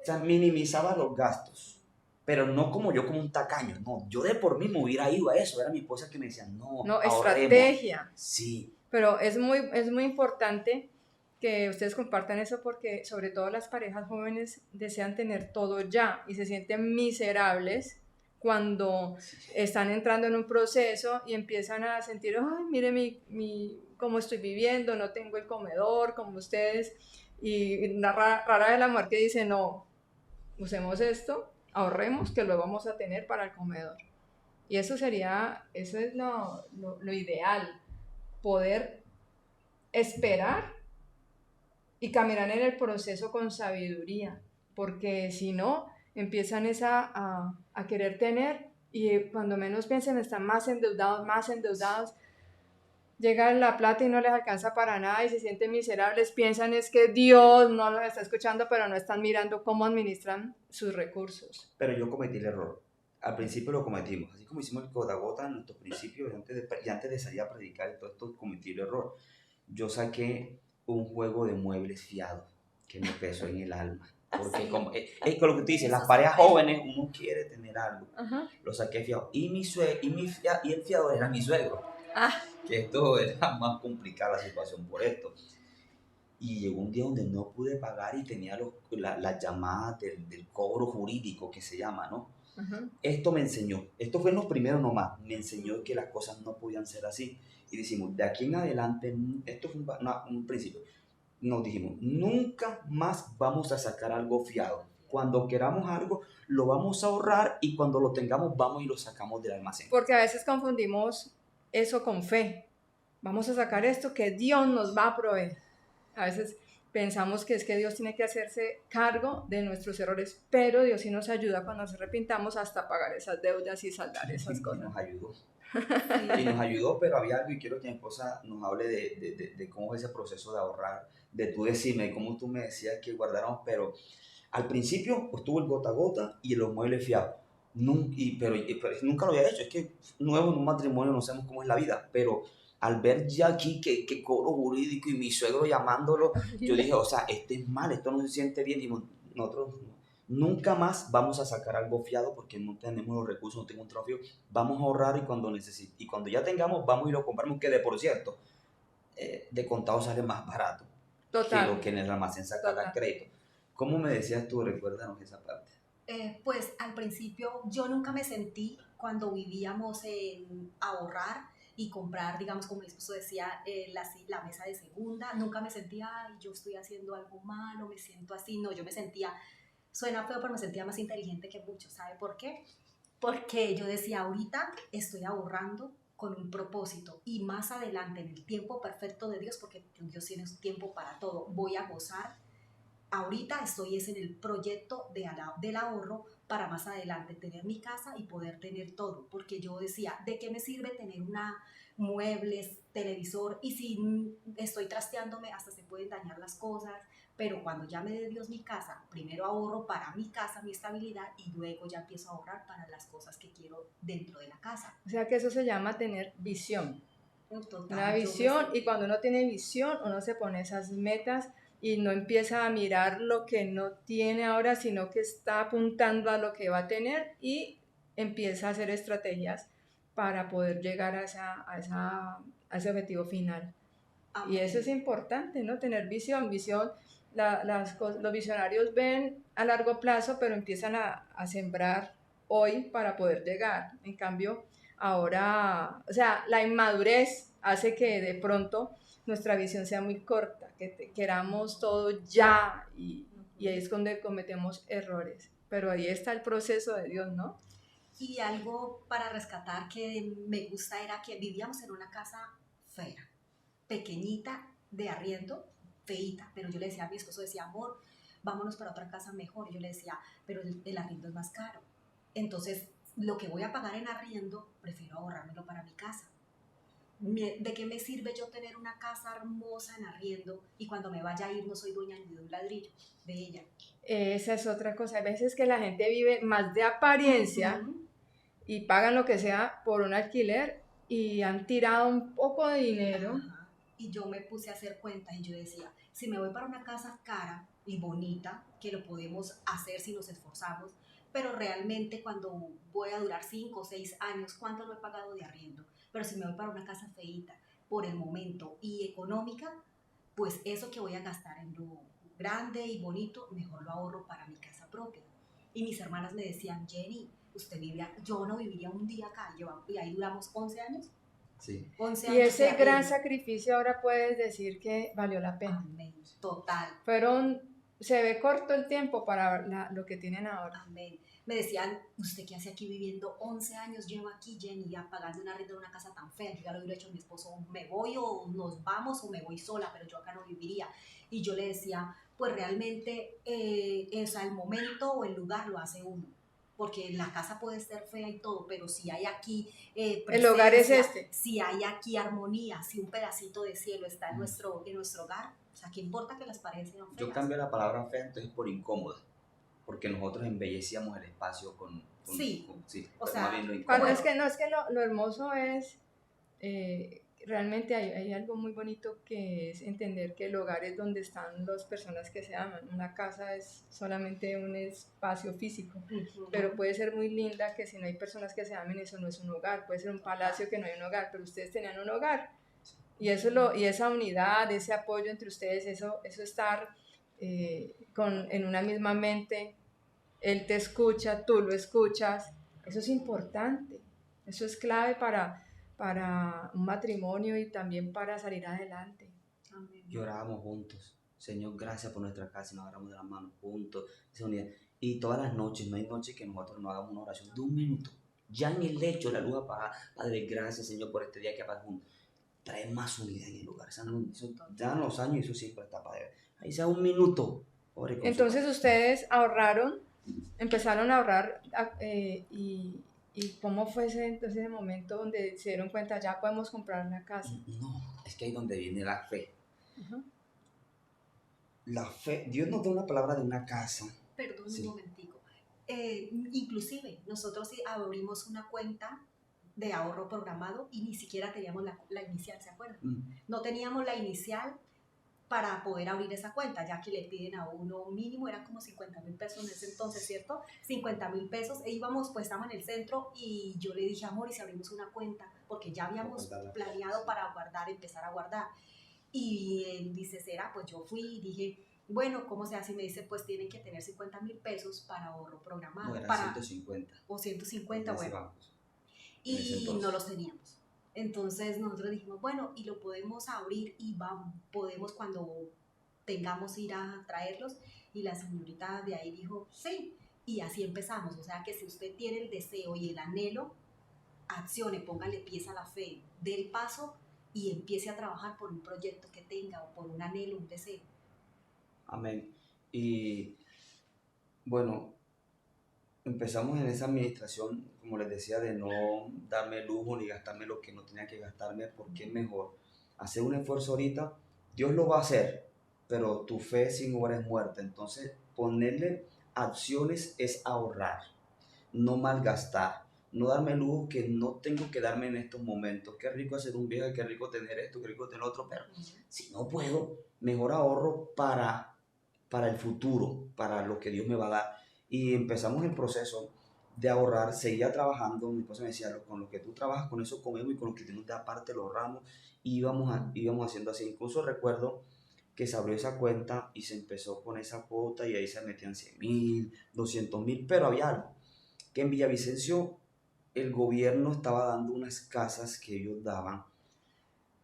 O sea, minimizaba los gastos, pero no como yo como un tacaño, no, yo de por mí me hubiera ido a eso, era mi esposa que me decía, no, No, ahorremos. estrategia. Sí. Pero es muy importante que ustedes compartan eso porque sobre todo las parejas jóvenes desean tener todo ya y se sienten miserables cuando están entrando en un proceso y empiezan a sentir, ay, mire cómo estoy viviendo, no tengo el comedor como ustedes. Y rara vez la mujer que dice, no, usemos esto, ahorremos que lo vamos a tener para el comedor. Y eso es lo ideal, poder esperar y caminar en el proceso con sabiduría, porque si no, empiezan a querer tener y cuando menos piensen están más endeudados, llega la plata y no les alcanza para nada y se sienten miserables, piensan es que Dios no los está escuchando, pero no están mirando cómo administran sus recursos. Pero yo cometí el error. Al principio lo cometimos, así como hicimos el gota a gota en nuestros principios, y antes de salir a predicar y todo esto, cometí el error. Yo saqué un juego de muebles fiado que me pesó en el alma. Porque Sí. como, con lo que tú dices, Eso las parejas sí. jóvenes, uno quiere tener algo. Ajá. Lo saqué fiado. Y el fiador era mi suegro. Que esto era más complicada la situación por esto. Y llegó un día donde no pude pagar y tenía las llamadas del cobro jurídico que se llama, ¿no? Esto me enseñó, esto fue en los primeros nomás, me enseñó que las cosas no podían ser así. Y decimos, de aquí en adelante, esto fue un principio, nos dijimos, nunca más vamos a sacar algo fiado. Cuando queramos algo, lo vamos a ahorrar y cuando lo tengamos, vamos y lo sacamos del almacén. Porque a veces confundimos eso con fe. Vamos a sacar esto que Dios nos va a proveer. A veces pensamos que es que Dios tiene que hacerse cargo de nuestros errores, pero Dios sí nos ayuda cuando nos arrepintamos hasta pagar esas deudas y saldar esas Y cosas. nos ayudó. Y Sí. nos ayudó, pero había algo y quiero que mi esposa nos hable de cómo es ese proceso de ahorrar, de tú decirme, de cómo tú me decías que guardáramos, pero al principio pues tuvo el gota a gota y los muebles fiados. Pero nunca lo había hecho, es que nuevo en un matrimonio no sabemos cómo es la vida, pero al ver ya aquí que cobro jurídico y mi suegro llamándolo, yo dije, o sea, esto es mal, esto no se siente bien, y nosotros nunca más vamos a sacar algo fiado porque no tenemos los recursos, no tengo un trofeo, vamos a ahorrar y cuando ya tengamos vamos y lo compramos, que de por cierto, de contado sale más barato que lo Total, que en el almacén sacar a total. crédito. ¿Cómo me decías tú? Recuérdanos esa parte. Pues al principio yo nunca me sentí cuando vivíamos en ahorrar y comprar, digamos, como mi esposo decía, la mesa de segunda, nunca me sentía, ay, yo estoy haciendo algo malo, me siento así, no, yo me sentía, suena feo, pero me sentía más inteligente que muchos, ¿sabe por qué? Porque yo decía, ahorita estoy ahorrando con un propósito y más adelante, en el tiempo perfecto de Dios, porque Dios tiene un tiempo para todo, voy a gozar. Ahorita estoy es en el proyecto del ahorro para más adelante tener mi casa y poder tener todo, porque yo decía, ¿de qué me sirve tener muebles, televisor? Y si estoy trasteándome, hasta se pueden dañar las cosas, pero cuando ya me dé Dios mi casa, primero ahorro para mi casa, mi estabilidad, y luego ya empiezo a ahorrar para las cosas que quiero dentro de la casa. O sea que eso se llama tener visión. Total, Una yo me visión, y sentí, cuando uno tiene visión, uno se pone esas metas y no empieza a mirar lo que no tiene ahora, sino que está apuntando a lo que va a tener y empieza a hacer estrategias para poder llegar a ese objetivo final. Y eso es amén. importante, ¿no? Tener visión. Visión, los visionarios ven a largo plazo, pero empiezan a sembrar hoy para poder llegar. En cambio, ahora, o sea, la inmadurez hace que de pronto nuestra visión sea muy corta, que queramos todo ya y ahí es donde cometemos errores. Pero ahí está el proceso de Dios, ¿no? Y algo para rescatar que me gusta era que vivíamos en una casa fea, pequeñita, de arriendo, feita, pero yo le decía a mi esposo, decía, amor, vámonos para otra casa mejor. Y yo le decía, pero el arriendo es más caro. Entonces, lo que voy a pagar en arriendo, prefiero ahorrármelo para mi casa. ¿De qué me sirve yo tener una casa hermosa en arriendo y cuando me vaya a ir no soy dueña ni de un ladrillo de ella? Esa es otra cosa. Hay veces que la gente vive más de apariencia y pagan lo que sea por un alquiler y han tirado un poco de dinero. Ajá. Y yo me puse a hacer cuentas y yo decía, si me voy para una casa cara y bonita, que lo podemos hacer si nos esforzamos, pero realmente cuando voy a durar 5 o 6 años, ¿cuánto no he pagado de arriendo? Pero si me voy para una casa feíta por el momento y económica, pues eso que voy a gastar en lo grande y bonito, mejor lo ahorro para mi casa propia. Y mis hermanas me decían, Jenny, usted vivía, yo no viviría un día acá, y ahí duramos 11 años. Sí. 11 Y años de ese gran arriendo. sacrificio ahora puedes decir que valió la pena. Amén. Total. Se ve corto el tiempo para lo que tienen ahora. Amén. Me decían, ¿usted qué hace aquí viviendo 11 años? Llevo aquí, Jenny, ya pagando una renta de una casa tan fea. Yo ya lo hubiera hecho a mi esposo, me voy o nos vamos o me voy sola, pero yo acá no viviría. Y yo le decía, pues realmente el momento o el lugar lo hace uno. Porque la casa puede ser fea y todo, pero si hay aquí El hogar es presencia, este. si hay aquí armonía, si un pedacito de cielo está en nuestro hogar, o sea, ¿qué importa que las paredes sean feas? Yo cambié la palabra fea entonces por incómoda, porque nosotros embellecíamos el espacio Sí, sí, o pero sea, más bien lo Cuando incómodo. es que lo hermoso es, realmente hay algo muy bonito que es entender que el hogar es donde están las personas que se aman. Una casa es solamente un espacio físico, pero puede ser muy linda que si no hay personas que se amen, eso no es un hogar. Puede ser un palacio que no hay un hogar, pero ustedes tenían un hogar. Y esa unidad, ese apoyo entre ustedes, eso estar en una misma mente, él te escucha, tú lo escuchas, eso es importante, eso es clave para un matrimonio y también para salir adelante. Amén. Y orábamos juntos. Señor, gracias por nuestra casa y nos agarramos de las manos juntos, esa unidad. Y todas las noches, no hay noche que nosotros no hagamos una oración de 1 minuto. Ya en el lecho, la luz apagada. Padre, gracias, Señor, por este día que pasamos juntos. trae más unidad en el lugar. Ya en los años y eso siempre está para ver. Ahí sea un minuto. Ore con su Entonces familia. ustedes ahorraron, empezaron a ahorrar y ¿cómo fue entonces ese momento donde se dieron cuenta ya podemos comprar una casa? No, es que ahí es donde viene la fe. Ujú. La fe, Dios nos da una palabra de una casa. Perdón Sí. un momentico. Inclusive, nosotros sí abrimos una cuenta de ahorro programado y ni siquiera teníamos la inicial, ¿se acuerdan? No teníamos la inicial para poder abrir esa cuenta, ya que le piden a uno mínimo, eran como 50,000 pesos en ese entonces, ¿cierto? 50,000 pesos, e íbamos, pues estamos en el centro y yo le dije a Mori si abrimos una cuenta, porque ya habíamos planeado para guardar, empezar a guardar. Y él dice, ¿será? Pues yo fui y dije, bueno, ¿cómo se hace? Y me dice, pues tienen que tener 50,000 pesos para ahorro programado. No, era para, 150. O 150, bueno. Bancos, Y no los teníamos. Entonces nosotros dijimos, bueno, y lo podemos abrir y podemos cuando tengamos ir a traerlos. Y la señorita de ahí dijo, sí. Y así empezamos. O sea que si usted tiene el deseo y el anhelo, accione, póngale pies a la fe, dé el paso y empiece a trabajar por un proyecto que tenga o por un anhelo, un deseo. Amén. Y bueno, empezamos en esa administración, como les decía, de no darme lujo ni gastarme lo que no tenía que gastarme, porque es mejor hacer un esfuerzo ahorita. Dios lo va a hacer, pero tu fe sin obra es muerta. Entonces, ponerle acciones es ahorrar, no malgastar, no darme lujo que no tengo que darme en estos momentos. Qué rico hacer un viaje, qué rico tener esto, qué rico tener otro, pero si no puedo, mejor ahorro para el futuro, para lo que Dios me va a dar. Y empezamos el proceso de ahorrar, seguía trabajando, mi esposa me decía, con lo que tú trabajas, con eso comemos y con lo que tenemos de aparte lo ahorramos, y íbamos haciendo así. Incluso recuerdo que se abrió esa cuenta y se empezó con esa cuota y ahí se metían 100,000, 200,000, pero había algo, que en Villavicencio el gobierno estaba dando unas casas que ellos daban,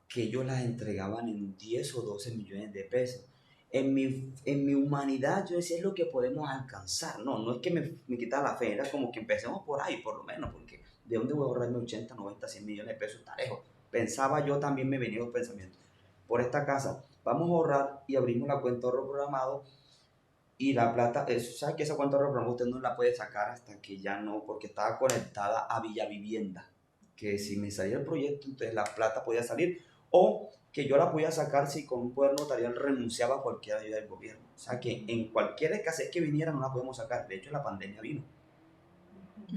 que ellos las entregaban en 10 o 12 millones de pesos. En mi humanidad yo decía es lo que podemos alcanzar, no es que me quitara la fe, era como que empecemos por ahí por lo menos, porque ¿de dónde voy a ahorrarme 80, 90, 100 millones de pesos? Está lejos. Pensaba yo, también me venían los pensamientos. Por esta casa, vamos a ahorrar y abrimos la cuenta de ahorro programado y la plata, ¿sabes que esa cuenta de ahorro programado usted no la puede sacar hasta que ya no, porque estaba conectada a Villavivienda, que si me salía el proyecto, entonces la plata podía salir, o que yo la podía sacar si con un poder notarial renunciaba a cualquier ayuda del gobierno. O sea que en cualquier escasez que viniera no la podemos sacar. De hecho, la pandemia vino.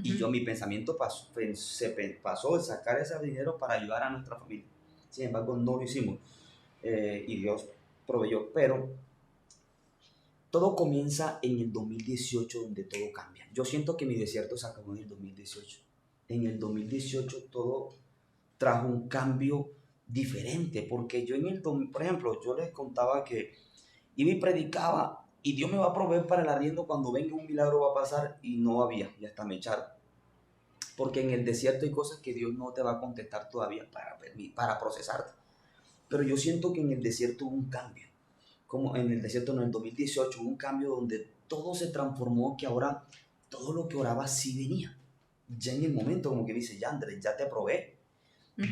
Y yo, mi pensamiento pasó de sacar ese dinero para ayudar a nuestra familia. Sin embargo, no lo hicimos. Y Dios proveyó. Pero todo comienza en el 2018, donde todo cambia. Yo siento que mi desierto se acabó en el 2018. En el 2018 todo trajo un cambio diferente, porque yo por ejemplo, yo les contaba que iba y predicaba y Dios me va a proveer para el arriendo, cuando venga un milagro va a pasar, y no había, y hasta me echaron. Porque en el desierto hay cosas que Dios no te va a contestar todavía para procesarte. Pero yo siento que en el desierto hubo un cambio, como en el desierto, no, en el 2018 hubo un cambio donde todo se transformó, que ahora todo lo que oraba sí venía. Ya en el momento como que dice, ya Andrés, ya te probé,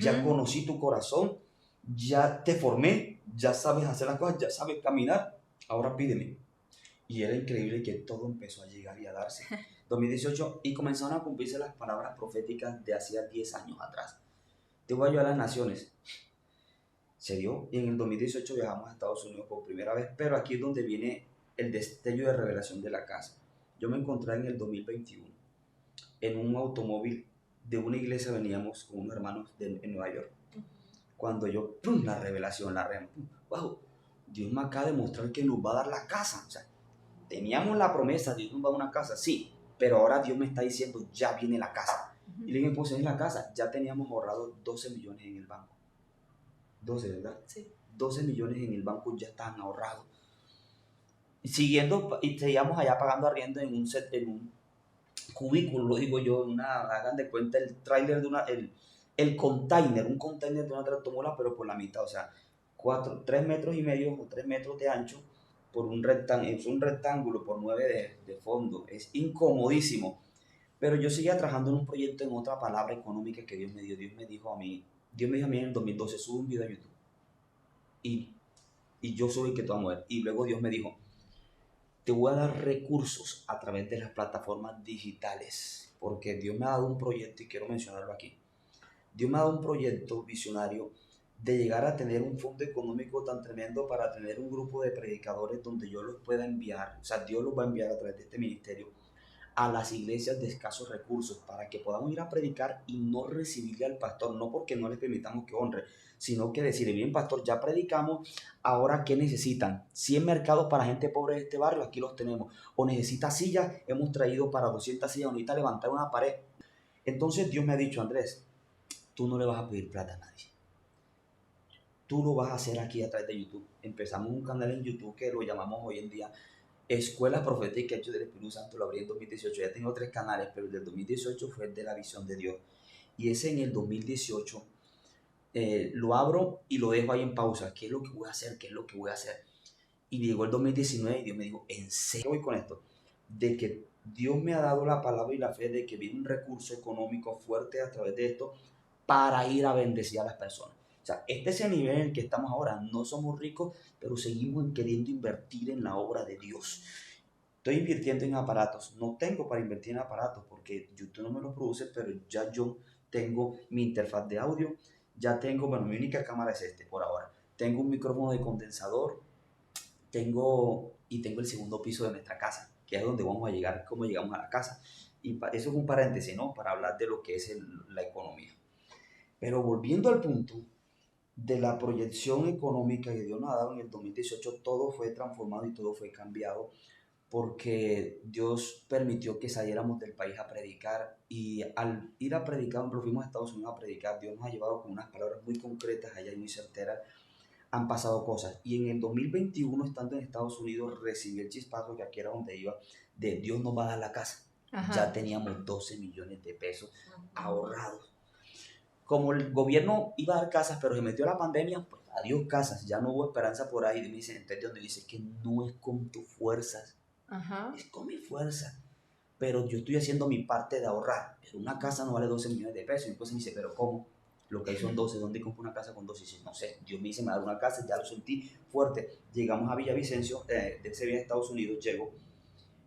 ya conocí tu corazón, ya te formé, ya sabes hacer las cosas, ya sabes caminar, ahora pídeme. Y era increíble que todo empezó a llegar y a darse. 2018, y comenzaron a cumplirse las palabras proféticas de hacía 10 años atrás. Te voy a ayudar a las naciones. Se dio, y en el 2018 viajamos a Estados Unidos por primera vez, pero aquí es donde viene el destello de revelación de la casa. Yo me encontré en el 2021 en un automóvil de una iglesia, veníamos con unos hermanos en Nueva York. Cuando yo, ¡pum!, la revelación, wow, Dios me acaba de mostrar que nos va a dar la casa. O sea, teníamos la promesa, Dios nos va a dar una casa, sí, pero ahora Dios me está diciendo, ya viene la casa. Y le dije, pues en la casa, ya teníamos ahorrado 12 millones en el banco. 12, ¿verdad? Sí. 12 millones en el banco ya estaban ahorrados. Siguiendo, y seguíamos allá pagando arriendo en un cubículo, digo yo, hagan de cuenta el tráiler el container, un container de una tractomula, pero por la mitad, o sea, 3 metros y medio o 3 metros de ancho por es un rectángulo por 9 de fondo, es incomodísimo. Pero yo seguía trabajando en un proyecto, en otra palabra económica que Dios me dio. Dios me dijo a mí, Dios me dijo a mí en el 2012, sube un video a YouTube. Y, y yo subí que te voy a mover. Y luego Dios me dijo, te voy a dar recursos a través de las plataformas digitales. Porque Dios me ha dado un proyecto y quiero mencionarlo aquí. Dios me ha dado un proyecto visionario de llegar a tener un fondo económico tan tremendo para tener un grupo de predicadores donde yo los pueda enviar, o sea, Dios los va a enviar a través de este ministerio a las iglesias de escasos recursos para que podamos ir a predicar y no recibirle al pastor, no porque no les permitamos que honre, sino que decirle, bien pastor, ya predicamos, ahora ¿qué necesitan? 100 mercados para gente pobre de este barrio, aquí los tenemos, o necesita sillas, hemos traído para 200 sillas, o necesita levantar una pared. Entonces Dios me ha dicho, Andrés, tú no le vas a pedir plata a nadie. Tú lo vas a hacer aquí a través de YouTube. Empezamos un canal en YouTube que lo llamamos hoy en día Escuela Profética Hechos del Espíritu Santo. Lo abrí en 2018. Ya tengo 3 canales, pero el del 2018 fue el de la visión de Dios. Y ese en el 2018 lo abro y lo dejo ahí en pausa. ¿Qué es lo que voy a hacer? ¿Qué es lo que voy a hacer? Y llegó el 2019 y Dios me dijo, ¿en serio voy con esto? De que Dios me ha dado la palabra y la fe de que viene un recurso económico fuerte a través de esto para ir a bendecir a las personas. O sea, este es el nivel en el que estamos ahora. No somos ricos, pero seguimos queriendo invertir en la obra de Dios. Estoy invirtiendo en aparatos. No tengo para invertir en aparatos porque YouTube no me los produce, pero ya yo tengo mi interfaz de audio. Ya tengo, bueno, mi única cámara es este por ahora. Tengo un micrófono de condensador. Tengo el segundo piso de nuestra casa, que es donde vamos a llegar, cómo llegamos a la casa. Y eso es un paréntesis, ¿no? Para hablar de lo que es la economía. Pero volviendo al punto de la proyección económica que Dios nos ha dado en el 2018, todo fue transformado y todo fue cambiado porque Dios permitió que saliéramos del país a predicar y al ir a predicar, nosotros fuimos a Estados Unidos a predicar, Dios nos ha llevado con unas palabras muy concretas allá y muy certeras, han pasado cosas. Y en el 2021, estando en Estados Unidos, recibí el chispazo que aquí era donde iba, de Dios nos va a dar la casa. Ajá. Ya teníamos 12 millones de pesos ahorrados. Como el gobierno iba a dar casas, pero se metió la pandemia, pues adiós casas, ya no hubo esperanza por ahí. Y me dice, entonces donde dice que no es con tus fuerzas, ajá, es con mi fuerza. Pero yo estoy haciendo mi parte de ahorrar. Pero una casa no vale 12 millones de pesos. Y entonces me dice, pero ¿cómo? Lo que hay son 12, ¿dónde compro una casa con 12? Y dice, no sé, Dios me dice, me va a dar una casa, ya lo sentí fuerte. Llegamos a Villavicencio, de ese viaje a Estados Unidos, llego.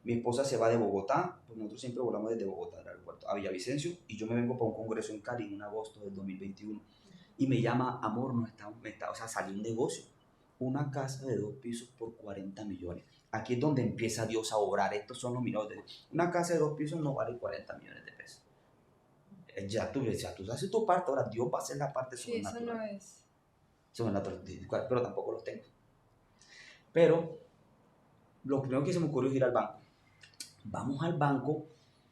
Mi esposa se va de Bogotá, pues nosotros siempre volamos desde Bogotá al aeropuerto a Villavicencio y yo me vengo para un congreso en Cali en agosto del 2021 y me llama, amor, o sea, salió un negocio, una casa de 2 pisos por 40 millones. Aquí es donde empieza Dios a obrar, estos son los millones. Una casa de 2 pisos no vale 40 millones de pesos. Ya tú haces tu parte, ahora Dios va a hacer la parte sobrenatural. Eso no es. Sobrenatural, pero tampoco los tengo. Pero lo primero que se me ocurrió es ir al banco. Vamos al banco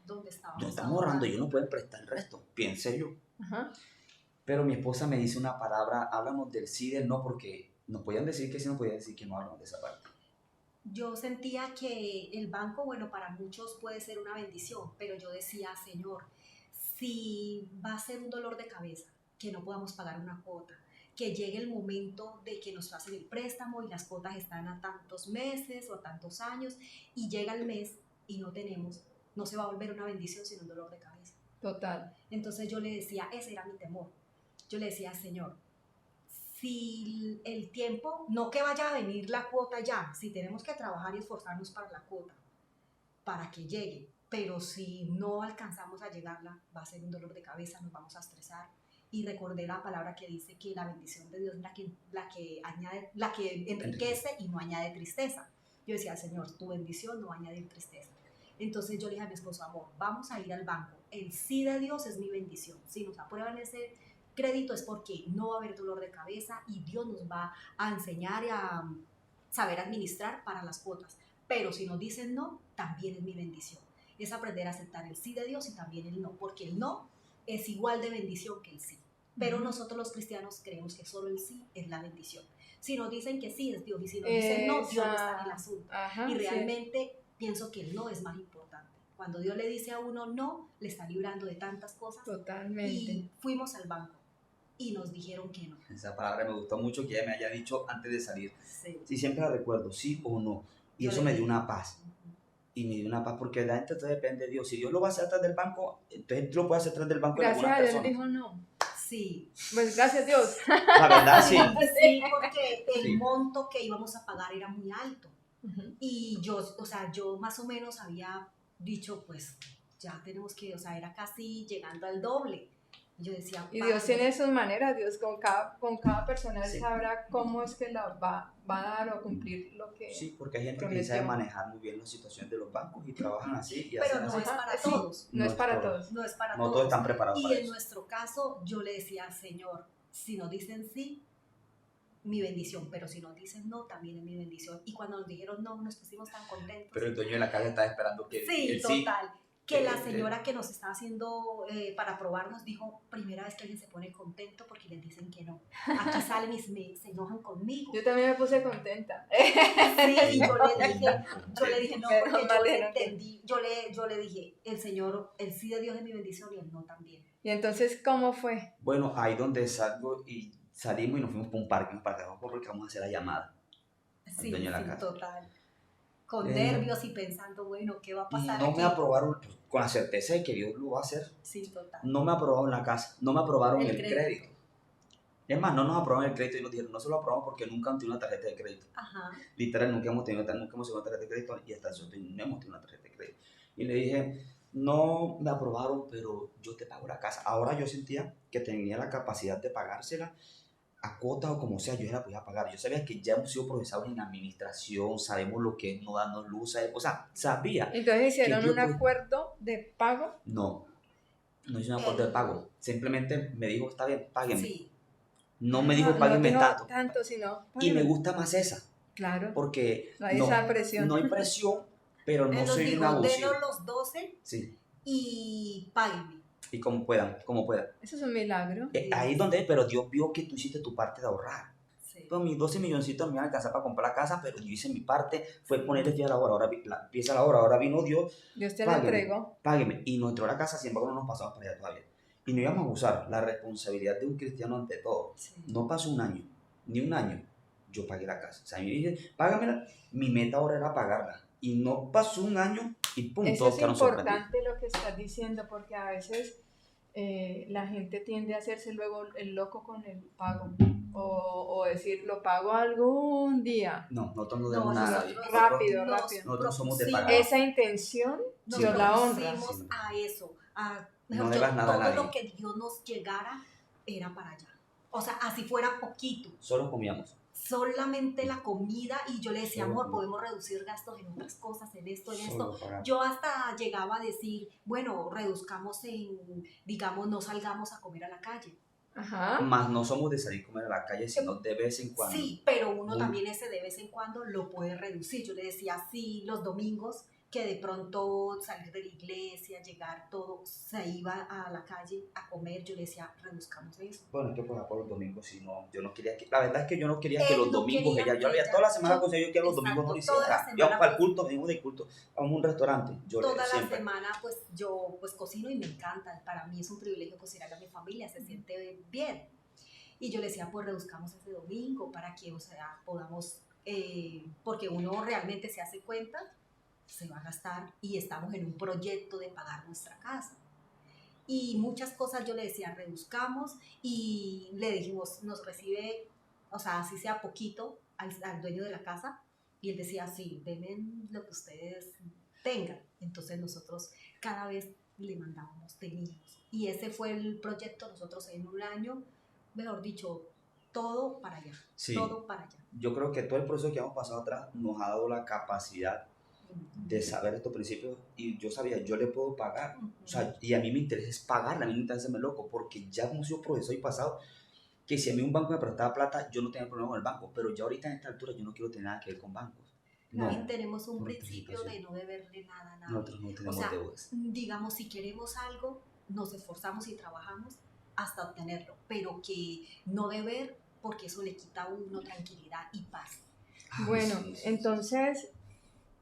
donde estamos ahorrando, ellos no pueden prestar el resto, piense yo. Ajá. Pero mi esposa me dice una palabra, háblamos del sí, del no, porque nos podían decir que sí, nos podían decir que no, hablamos de esa parte. Yo sentía que el banco, bueno, para muchos puede ser una bendición, pero yo decía, Señor, si va a ser un dolor de cabeza, que no podamos pagar una cuota, que llegue el momento de que nos hacen el préstamo y las cuotas están a tantos meses o a tantos años y llega el mes y no tenemos, no se va a volver una bendición sino un dolor de cabeza. Total. Entonces yo le decía, ese era mi temor. Yo le decía, Señor, si el tiempo, no que vaya a venir la cuota ya, si tenemos que trabajar y esforzarnos para la cuota, para que llegue, pero si no alcanzamos a llegarla, va a ser un dolor de cabeza, nos vamos a estresar. Y recordé la palabra que dice que la bendición de Dios es la que enriquece y no añade tristeza. Yo decía, Señor, tu bendición no va a añadir tristeza. Entonces yo le dije a mi esposo, amor, vamos a ir al banco. El sí de Dios es mi bendición. Si nos aprueban ese crédito es porque no va a haber dolor de cabeza y Dios nos va a enseñar y a saber administrar para las cuotas. Pero si nos dicen no, también es mi bendición. Es aprender a aceptar el sí de Dios y también el no, porque el no es igual de bendición que el sí. Pero nosotros los cristianos creemos que solo el sí es la bendición. Si nos dicen que sí es Dios y si nos dicen no, Dios no está en el asunto. Ajá, y realmente pienso que el no es más importante. Cuando Dios le dice a uno no, le está librando de tantas cosas. Totalmente. Y fuimos al banco y nos dijeron que no. Esa palabra me gustó mucho que ella me haya dicho antes de salir. Sí, sí, siempre la recuerdo, sí o no. Y yo eso me dio una paz. Y me dio una paz porque la gente depende de Dios. Si Dios lo va a hacer atrás del banco, entonces lo puede hacer atrás del banco. Gracias a Dios dijo no. Sí, Pues gracias a Dios. La verdad, sí. sí, porque el Sí. monto que íbamos a pagar era muy alto. Ujú. Y yo, o sea, yo más o menos había dicho, pues ya tenemos que, o sea, era casi llegando al doble. Y yo decía, Y Dios "Padre". tiene sus maneras, Dios con cada persona Él Sí. sabrá cómo es que la va a dar o cumplir lo que Sí, porque hay gente que sabe prometió. manejar muy bien las situaciones de los bancos y trabajan así y Pero hacen no así. es para sí, todos. no es para todo. todos. No es para No todos todos. están preparados Y para en eso. nuestro caso, yo le decía, Señor, si nos dicen sí, mi bendición, pero si nos dicen no, también es mi bendición. Y cuando nos dijeron no, nos pusimos tan contentos. Pero el dueño de la casa estaba esperando que Sí, el sí. total. Que la señora que nos estaba haciendo para probar nos dijo, primera vez que alguien se pone contento porque les dicen que no. Aquí salen y se enojan conmigo. Yo también me puse contenta. Sí, y yo le dije, no, Menos porque mal yo le dijeron que- entendí, yo le dije, el Señor, el sí de Dios es mi bendición y el no también. Y entonces, ¿cómo fue? Bueno, ahí donde salgo y salimos y nos fuimos por un parque, nos parqueamos porque vamos a hacer la llamada al Sí, dueño de la sí, casa. total. Con Eh, nervios y pensando, bueno, ¿qué va a Y pasar no aquí? me aprobaron, pues, con la certeza de que Dios lo va a hacer. Sí, total. No me aprobaron la casa, no me aprobaron El el crédito. crédito. Es más, no nos aprobaron el crédito y nos dijeron, no se lo aprobamos porque nunca han tenido una tarjeta de crédito. Ajá. Literal, nunca hemos tenido una tarjeta de crédito y hasta nosotros no hemos tenido una tarjeta de crédito. Y le dije, no me aprobaron, pero yo te pago la casa. Ahora yo sentía que tenía la capacidad de pagársela a cuota o como sea, yo ya la podía pagar. Yo sabía que ya hemos sido procesados en administración, sabemos lo que es no darnos luz, o sea, sabía. Entonces hicieron Dios, un pues, acuerdo de pago. No hice un acuerdo de pago. Simplemente me dijo, está bien, págueme. Sí. No me dijo, No págueme dijo tanto. tanto, sino Y me págueme. gusta más esa, Claro, porque no hay esa presión. no hay presión, pero no Él nos soy un dijo, abusivo. denos los 12 Sí, y páguenme. y como puedan, como puedan. Eso es un milagro. Ahí es donde, pero Dios vio que tú hiciste tu parte de ahorrar. Sí. Pues mis 12 milloncitos no me iban a alcanzar para comprar la casa, pero yo hice mi parte, fue ponerle pie a la hora, ahora empieza la hora, ahora vino Dios, Dios te lo págueme, entregó. págueme. Y nos entró a la casa, sin embargo no nos pasamos para allá todavía. Y no íbamos a usar la responsabilidad de un cristiano ante todo. Sí. No pasó un año, ni un año, yo pagué la casa. O sea, yo dije, págamela, mi meta ahora era pagarla. Y no pasó un año y pum, Eso todos es quedaron sorprendidos. importante lo que estás diciendo, porque a veces la gente tiende a hacerse luego el loco con el pago. O decir, lo pago algún día. No, nosotros no No, debemos nada a nadie. nosotros- Rápido, nos rápido. Nosotros somos de propusimos- pagar. Esa intención Nos Dios la honra. propusimos Sí. a eso, a No mejor debas dicho, nada a todo nadie. lo que Dios nos llegara era para allá. O sea, así fuera poquito, Solo comíamos. solamente la comida y yo le decía, Solo amor, comida. podemos reducir gastos en otras cosas, en esto, en esto. Solo pagamos. Yo hasta llegaba a decir, bueno, reduzcamos digamos, no salgamos a comer a la calle. Ajá. Más no somos de salir a comer a la calle, sino de vez en cuando. Sí, pero uno Muy- también ese de vez en cuando lo puede reducir. Yo le decía, sí, los domingos, que de pronto salir de la iglesia, llegar todo, se iba a la calle a comer, yo le decía, reduzcamos eso. Bueno, es que por los domingos, si no, yo no quería que, la verdad es que yo no quería que Él los no domingos, quería yo que había ella- toda la semana yo- con yo que los domingos no lo exacto, toda la hiciera. Íbamos semana, para el pues, culto, venimos del culto, vamos a un restaurante, yo Toda la siempre. semana, pues, yo pues cocino y me encanta. Para mí es un privilegio cocinarle a mi familia, se siente bien. Y yo le decía, pues, reduzcamos ese domingo para que, o sea, podamos, porque uno realmente se hace cuenta, se va a gastar y estamos en un proyecto de pagar nuestra casa. Y muchas cosas yo le decía, reduzcamos y le dijimos, nos recibe, o sea, así sea poquito al dueño de la casa. Y él decía, sí, denme lo que ustedes tengan. Entonces nosotros cada vez le mandábamos, teníamos. Y ese fue el proyecto, nosotros en un año, mejor dicho, todo para allá, Sí, todo para allá. yo creo que todo el proceso que hemos pasado atrás nos ha dado la capacidad de saber estos principios y yo sabía, yo le puedo pagar. O sea, y a mí me interesa es pagarle, a mí me interesa hacerme loco, porque ya hemos sido profesor y pasado, que si a mí un banco me prestaba plata, yo no tenía problema con el banco, pero ya ahorita en esta altura yo no quiero tener nada que ver con bancos. No, Y tenemos un por principio de participación. no deberle nada a nadie. Nosotros no tenemos O sea, deudas. digamos, si queremos algo, nos esforzamos y trabajamos hasta obtenerlo, pero que no deber, porque eso le quita a uno tranquilidad y paz. Ay, Bueno, sí, sí, entonces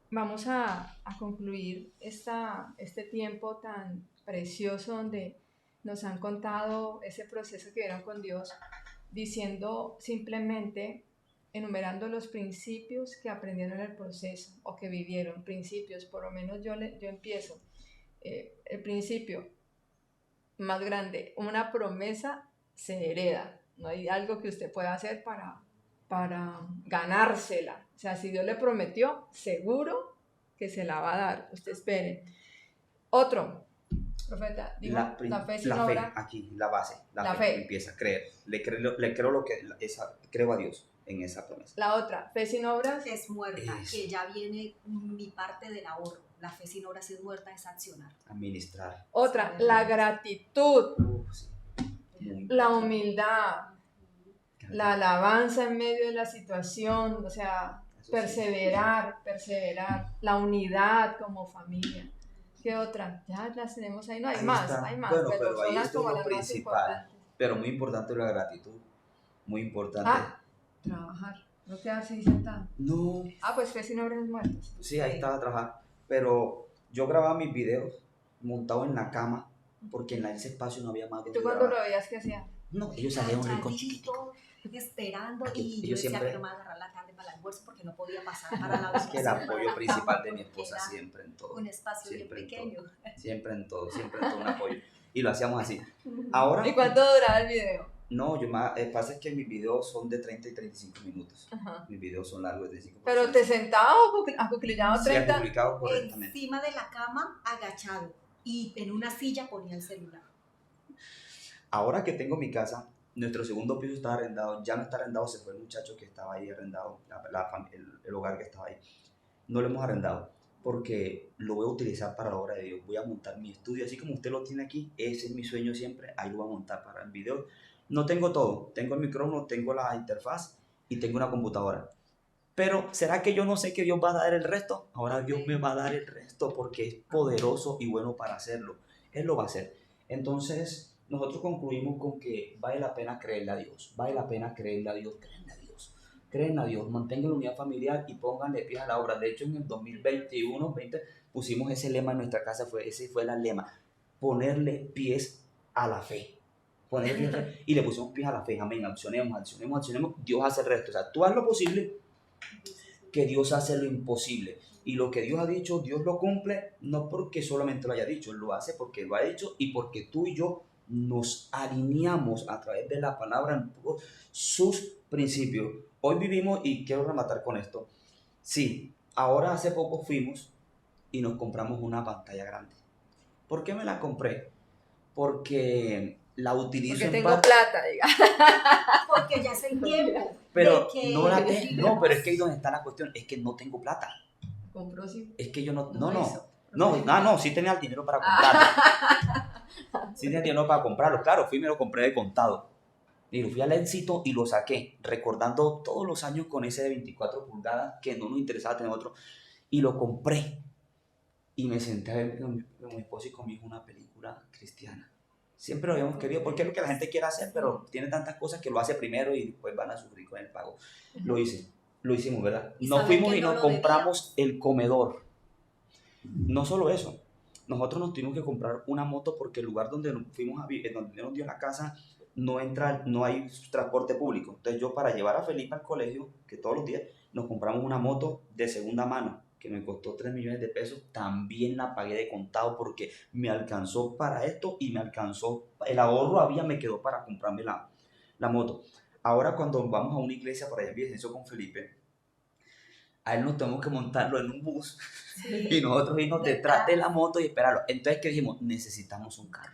vamos a concluir este tiempo tan precioso donde nos han contado ese proceso que vieron con Dios, diciendo simplemente, enumerando los principios que aprendieron en el proceso o que vivieron, principios, por lo menos yo empiezo. El principio más grande, una promesa se hereda. No hay algo que usted pueda hacer para ganársela. O sea, si Dios le prometió, seguro que se la va a dar. Usted espere. Otro, profeta, dijo, la fe sin obra. Aquí, la base, La fe. empieza a creer. Le creo creo a Dios en esa promesa. La otra, fe sin obras. Es muerta, que ya viene mi parte del ahorro. La fe sin obras es muerta, es accionar. Administrar. Otra, la gratitud, Sí. la humildad, la alabanza en medio de la situación, o sea, perseverar, la unidad como familia. ¿Qué otra? Ya las tenemos ahí, no hay más, hay más, bueno, pero ahí son las está como lo las más principal. importantes. Pero muy importante la gratitud. Muy importante. Trabajar, no quedarse ahí sentado. No. Pues fe sin obras es muertas. Sí, ahí estaba a trabajar. Pero yo grababa mis videos montado en la cama porque en ese espacio no había más donde ¿Tú cuando grabar. lo veías qué hacían? No, ellos salían un rincón chiquito. Esperando, Aquí, y yo ellos decía siempre- que no me agarrar la tarde para el almuerzo porque no podía pasar para la Es que el habitación, apoyo para la principal cama, de mi porque esposa era siempre en todo. un espacio bien Siempre en pequeño. Siempre en todo un apoyo. Y lo hacíamos así. Ahora, ¿Y cuánto duraba el video? no, pasa es que mis videos son de 30 y 35 minutos. Ajá. Mis videos son largos de 35 ¿Pero te sentaba o acuclillado Sí, 30? publicado correctamente. Encima de la cama, agachado, y en una silla ponía el celular. Ahora que tengo mi casa, nuestro segundo piso está arrendado. Ya no está arrendado, se fue el muchacho que estaba ahí arrendado, el hogar que estaba ahí. No lo hemos arrendado porque lo voy a utilizar para la obra de Dios. Voy a montar mi estudio, así como usted lo tiene aquí. Ese es mi sueño siempre. Ahí lo voy a montar para el video. No tengo todo. Tengo el micrófono, tengo la interfaz y tengo una computadora. Pero ¿será que yo no sé que Dios va a dar el resto? Ahora Dios me va a dar el resto porque es poderoso y bueno para hacerlo. Él lo va a hacer. Entonces, nosotros concluimos con que vale la pena creerle a Dios. Vale la pena creerle a Dios. Créanle a Dios. Créanle a Dios. Mantengan la unidad familiar y pónganle pies a la obra. De hecho, en el 2021-20 pusimos ese lema en nuestra casa. Ese fue el lema. Ponerle pies a la fe. Ponerle pies a la fe. Y le pusimos pies a la fe. Amén. Accionemos. Dios hace el resto. O sea, tú haz lo posible, que Dios hace lo imposible. Y lo que Dios ha dicho, Dios lo cumple, no porque solamente lo haya dicho, lo hace porque lo ha hecho y porque tú y yo nos alineamos a través de la palabra en sus principios. Hoy vivimos, y quiero rematar con esto, sí, ahora hace poco fuimos y nos compramos una pantalla grande. ¿Por qué me la compré? Porque la utilizo porque en tengo plata, diga. Porque ya es el tiempo. Pero de que no la tengo. No, pero es que ahí donde está la cuestión, es que no tengo plata. Compró sí. Es que yo no, sí tenía el dinero para comprarlo. Sí tenía dinero para comprarlo, claro, fui y me lo compré de contado. Y lo fui al Éxito y lo saqué, recordando todos los años con ese de 24 pulgadas que no nos interesaba tener otro. Y lo compré. Y me senté a ver con mi esposo y con mi hijo una película cristiana. Siempre lo habíamos querido, porque es lo que la gente quiere hacer, pero tiene tantas cosas que lo hace primero y después van a sufrir con el pago. Lo hicimos, ¿verdad? Nos fuimos y nos compramos el comedor. No solo eso, nosotros nos tuvimos que comprar una moto porque el lugar donde nos fuimos a vivir, donde nos dio la casa, no hay transporte público. Entonces yo, para llevar a Felipe al colegio, que todos los días, nos compramos una moto de segunda mano, que me costó 3 millones de pesos. También la pagué de contado porque me alcanzó para esto y me alcanzó, el ahorro me quedó para comprarme la moto. Ahora cuando vamos a una iglesia por allá en Villavicencio con Felipe, a él nos tenemos que montarlo en un bus y nosotros irnos detrás de la moto y esperarlo. Entonces, ¿qué dijimos? Necesitamos un carro.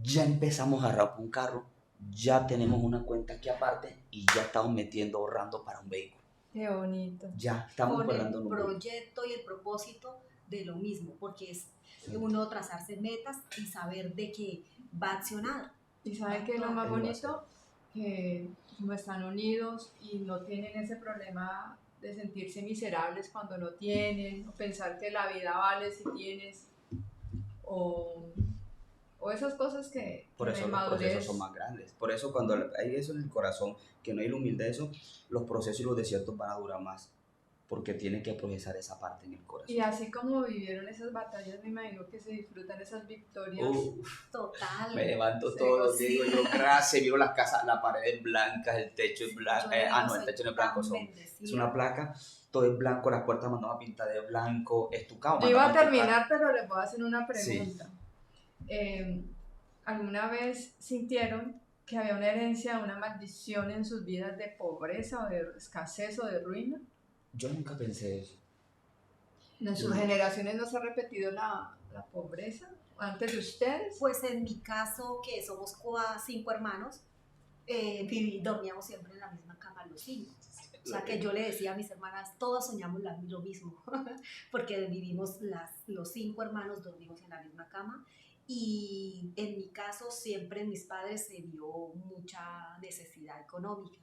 Ya empezamos a ahorrar un carro, ya tenemos una cuenta aquí aparte y ya estamos ahorrando para un vehículo. Qué bonito. Ya estamos ahorrando en un proyecto y el propósito de lo mismo, porque es uno trazarse metas y saber de qué va a accionar. ¿Y saben qué es lo más bonito? Que no están unidos y no tienen ese problema de sentirse miserables cuando no tienen, o pensar que la vida vale si tienes, o esas cosas que por eso los procesos son más grandes. Por eso cuando hay eso en el corazón, que no hay la humildad de eso, los procesos y los desiertos van a durar más, porque tiene que procesar esa parte en el corazón. Y así como vivieron esas batallas, me imagino que se disfrutan esas victorias. Total. Me levanto todos los días y digo yo, gracias, miro las casas, la pared es blanca, el techo es blanco. El techo no es blanco, es una placa, todo es blanco, las puertas mandamos a pintar de blanco, estucado. Yo iba a terminar, pero les voy a hacer una pregunta. Sí. ¿Alguna vez sintieron que había una herencia, una maldición en sus vidas de pobreza o de escasez o de ruina? Yo nunca pensé eso. ¿En sus generaciones no se ha repetido la pobreza antes de ustedes? Pues en mi caso, que somos 5 hermanos, dormíamos siempre en la misma cama los 5. O sea, que yo le decía a mis hermanas, todas soñamos lo mismo, porque vivimos los 5 hermanos, dormimos en la misma cama. Y en mi caso, siempre en mis padres se vio mucha necesidad económica.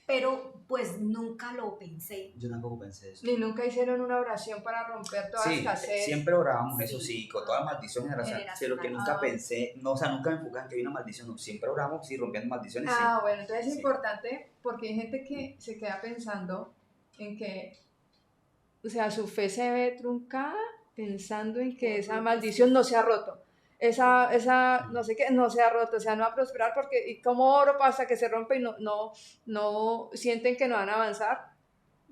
Pero pues nunca lo pensé. Yo tampoco pensé eso. Ni nunca hicieron una oración para romper toda escasez. Siempre orábamos, Sí. eso sí, con toda maldición generacional. Sí, lo que nunca pensé, no, o sea, nunca me enfocaba en que había una maldición, no, siempre oramos, sí, rompiendo maldiciones, sí. Bueno, entonces es Sí. importante porque hay gente que se queda pensando en que, o sea, su fe se ve truncada pensando en que esa maldición no se ha roto. Esa no sé qué, no se ha roto, o sea, no va a prosperar porque, ¿y cómo oro pasa que se rompe y no sienten que no van a avanzar?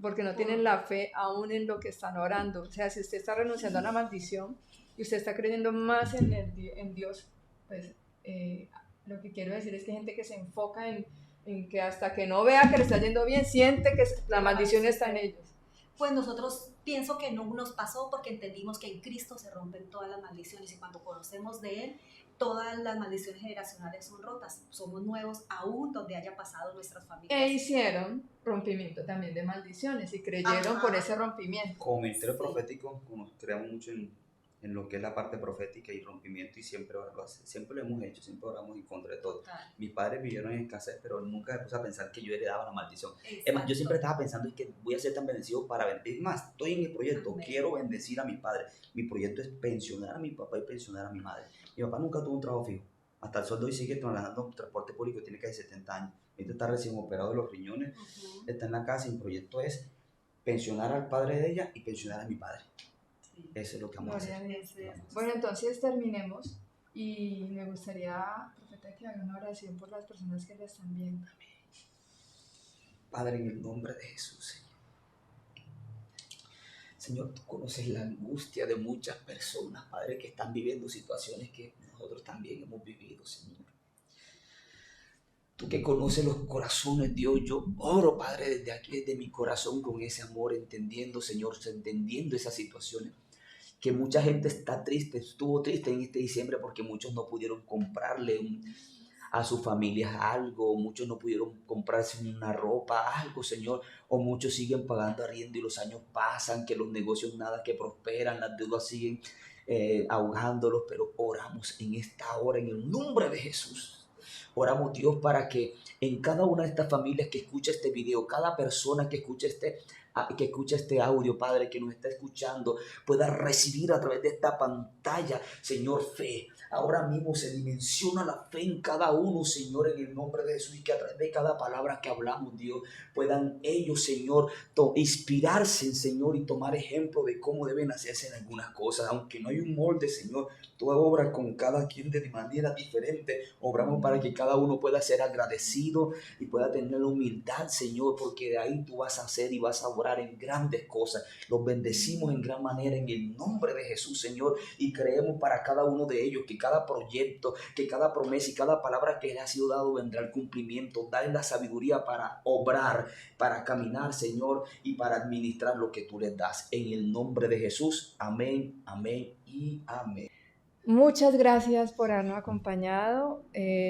Porque no tienen la fe aún en lo que están orando. O sea, si usted está renunciando a la maldición y usted está creyendo más en Dios, pues lo que quiero decir es que hay gente que se enfoca en que hasta que no vea que le está yendo bien, siente que la maldición está en ellos. Pues nosotros pienso que no nos pasó porque entendimos que en Cristo se rompen todas las maldiciones y cuando conocemos de Él, todas las maldiciones generacionales son rotas. Somos nuevos aún donde haya pasado nuestras familias. E hicieron rompimiento también de maldiciones y creyeron por ese rompimiento. Como ministerio profético, como creamos mucho en lo que es la parte profética y rompimiento y siempre lo hemos hecho, siempre oramos en contra de todo. Claro. Mis padres vivieron en escasez, pero nunca me puse a pensar que yo heredaba la maldición. Es más, yo siempre estaba pensando en que voy a ser tan bendecido para bendecir. Es más, estoy en mi proyecto, quiero bendecir a mi padre. Mi proyecto es pensionar a mi papá y pensionar a mi madre. Mi papá nunca tuvo un trabajo fijo. Hasta el sueldo hoy sigue trabajando en transporte público, tiene casi 70 años. Ahorita está recién operado de los riñones, está en la casa y mi proyecto es pensionar al padre de ella y pensionar a mi padre. Sí. Eso es lo que vamos a hacer. Bueno, entonces terminemos y me gustaría, profeta, que haga una oración por las personas que la están viendo. Padre, en el nombre de Jesús, Señor. Señor, tú conoces la angustia de muchas personas, Padre, que están viviendo situaciones que nosotros también hemos vivido, Señor. Tú que conoces los corazones, Dios, yo oro, Padre, desde aquí, desde mi corazón, con ese amor, entendiendo, Señor, entendiendo esas situaciones. Que mucha gente está triste, estuvo triste en este diciembre porque muchos no pudieron comprarle a sus familias algo, muchos no pudieron comprarse una ropa, algo, Señor, o muchos siguen pagando arriendo y los años pasan, que los negocios nada que prosperan, las deudas siguen ahogándolos, pero oramos en esta hora, en el nombre de Jesús. Oramos, Dios, para que en cada una de estas familias que escucha este video, cada persona que escucha este audio, Padre, que nos está escuchando, pueda recibir a través de esta pantalla, Señor, fe. Ahora mismo se dimensiona la fe en cada uno, Señor, en el nombre de Jesús, y que a través de cada palabra que hablamos, Dios, puedan ellos, Señor, inspirarse, Señor, y tomar ejemplo de cómo deben hacerse en algunas cosas. Aunque no hay un molde, Señor, tú obras con cada quien de manera diferente. Obramos para que cada uno pueda ser agradecido y pueda tener la humildad, Señor, porque de ahí tú vas a hacer y vas a obrar en grandes cosas. Los bendecimos en gran manera en el nombre de Jesús, Señor, y creemos para cada uno de ellos que cada proyecto, que cada promesa y cada palabra que le ha sido dado vendrá al cumplimiento. Dale la sabiduría para obrar, para caminar, Señor, y para administrar lo que tú les das. En el nombre de Jesús, amén, amén y amén. Muchas gracias por habernos acompañado,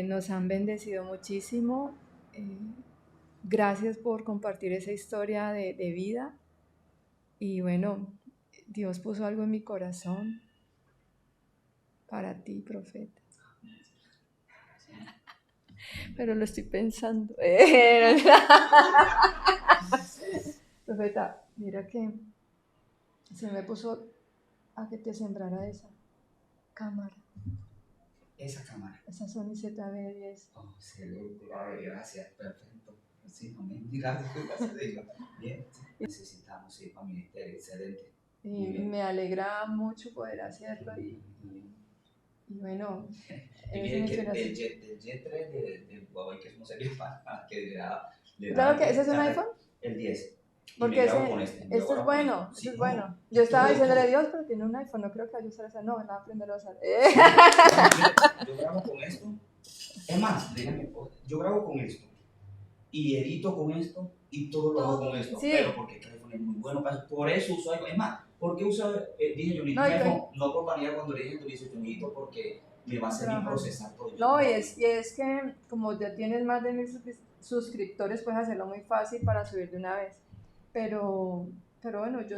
nos han bendecido muchísimo. Gracias por compartir esa historia de vida. Y bueno, Dios puso algo en mi corazón para ti, profeta. Pero lo estoy pensando. Profeta, mira que se me puso a que te sembrara esa cámara. Esa cámara. Esa Sony ZV-10. Oh, excelente. Gracias. Perfecto. Sí, amén. Gracias. Bien. Necesitamos, sí, para ministerio. Excelente. Y me alegra mucho poder hacerlo y bueno, el J3 del Huawei, que es una serie que le da claro que ese es un iPhone. El 10. Porque este es bueno, sí, es bueno. Yo estaba diciéndole a Dios, pero tiene un iPhone, no creo que vaya a usar esa. No, la va a aprender a usar. Yo grabo con esto Es más, dígame, yo grabo con esto y edito con esto y todo lo hago con esto, Sí. pero porque el iPhone es muy bueno para eso. Por eso uso iPhone. Es más, ¿por qué uso, dije yo, No, un iPhone? No por vanidad cuando le dije en tu 18 porque me va a servir Trabajando. procesar todo. No, y es que como ya tienes más de 1000 suscriptores, puedes hacerlo muy fácil para subir de una vez. Pero bueno, yo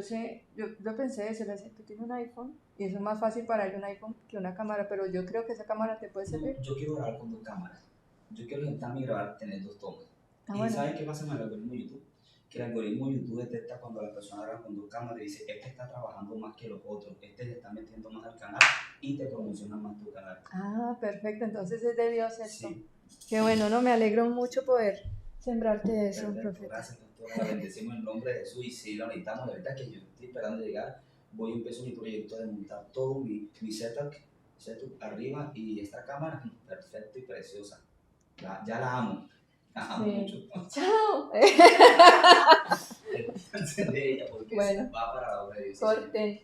pensé eso, le decía, tú tienes un iPhone y eso es más fácil para él un iPhone que una cámara, pero yo creo que esa cámara te puede servir. No, yo quiero grabar con 2 cámaras. Yo quiero sentarme y grabar, tener 2 tomas. Ah, ¿Y bueno. sabes qué pasa con el algoritmo de YouTube? Que el algoritmo de YouTube detecta cuando la persona graba con 2 cámaras y dice, este está trabajando más que los otros, este le está metiendo más al canal y te promociona más tu canal. Ah, perfecto, entonces es de Dios esto. Sí. Qué bueno, no, me alegro mucho poder sembrarte eso, Perfecto, profeta. gracias, pastora. La bendecimos en el nombre de Jesús y sí, lo necesitamos. Ahorita que yo estoy esperando llegar, voy a empezar mi proyecto de montar todo mi setup arriba y esta cámara, perfecta y preciosa. Ya la amo. La amo Sí. mucho. Chao. De ella porque Bueno. va para la obra de Dios. Corten.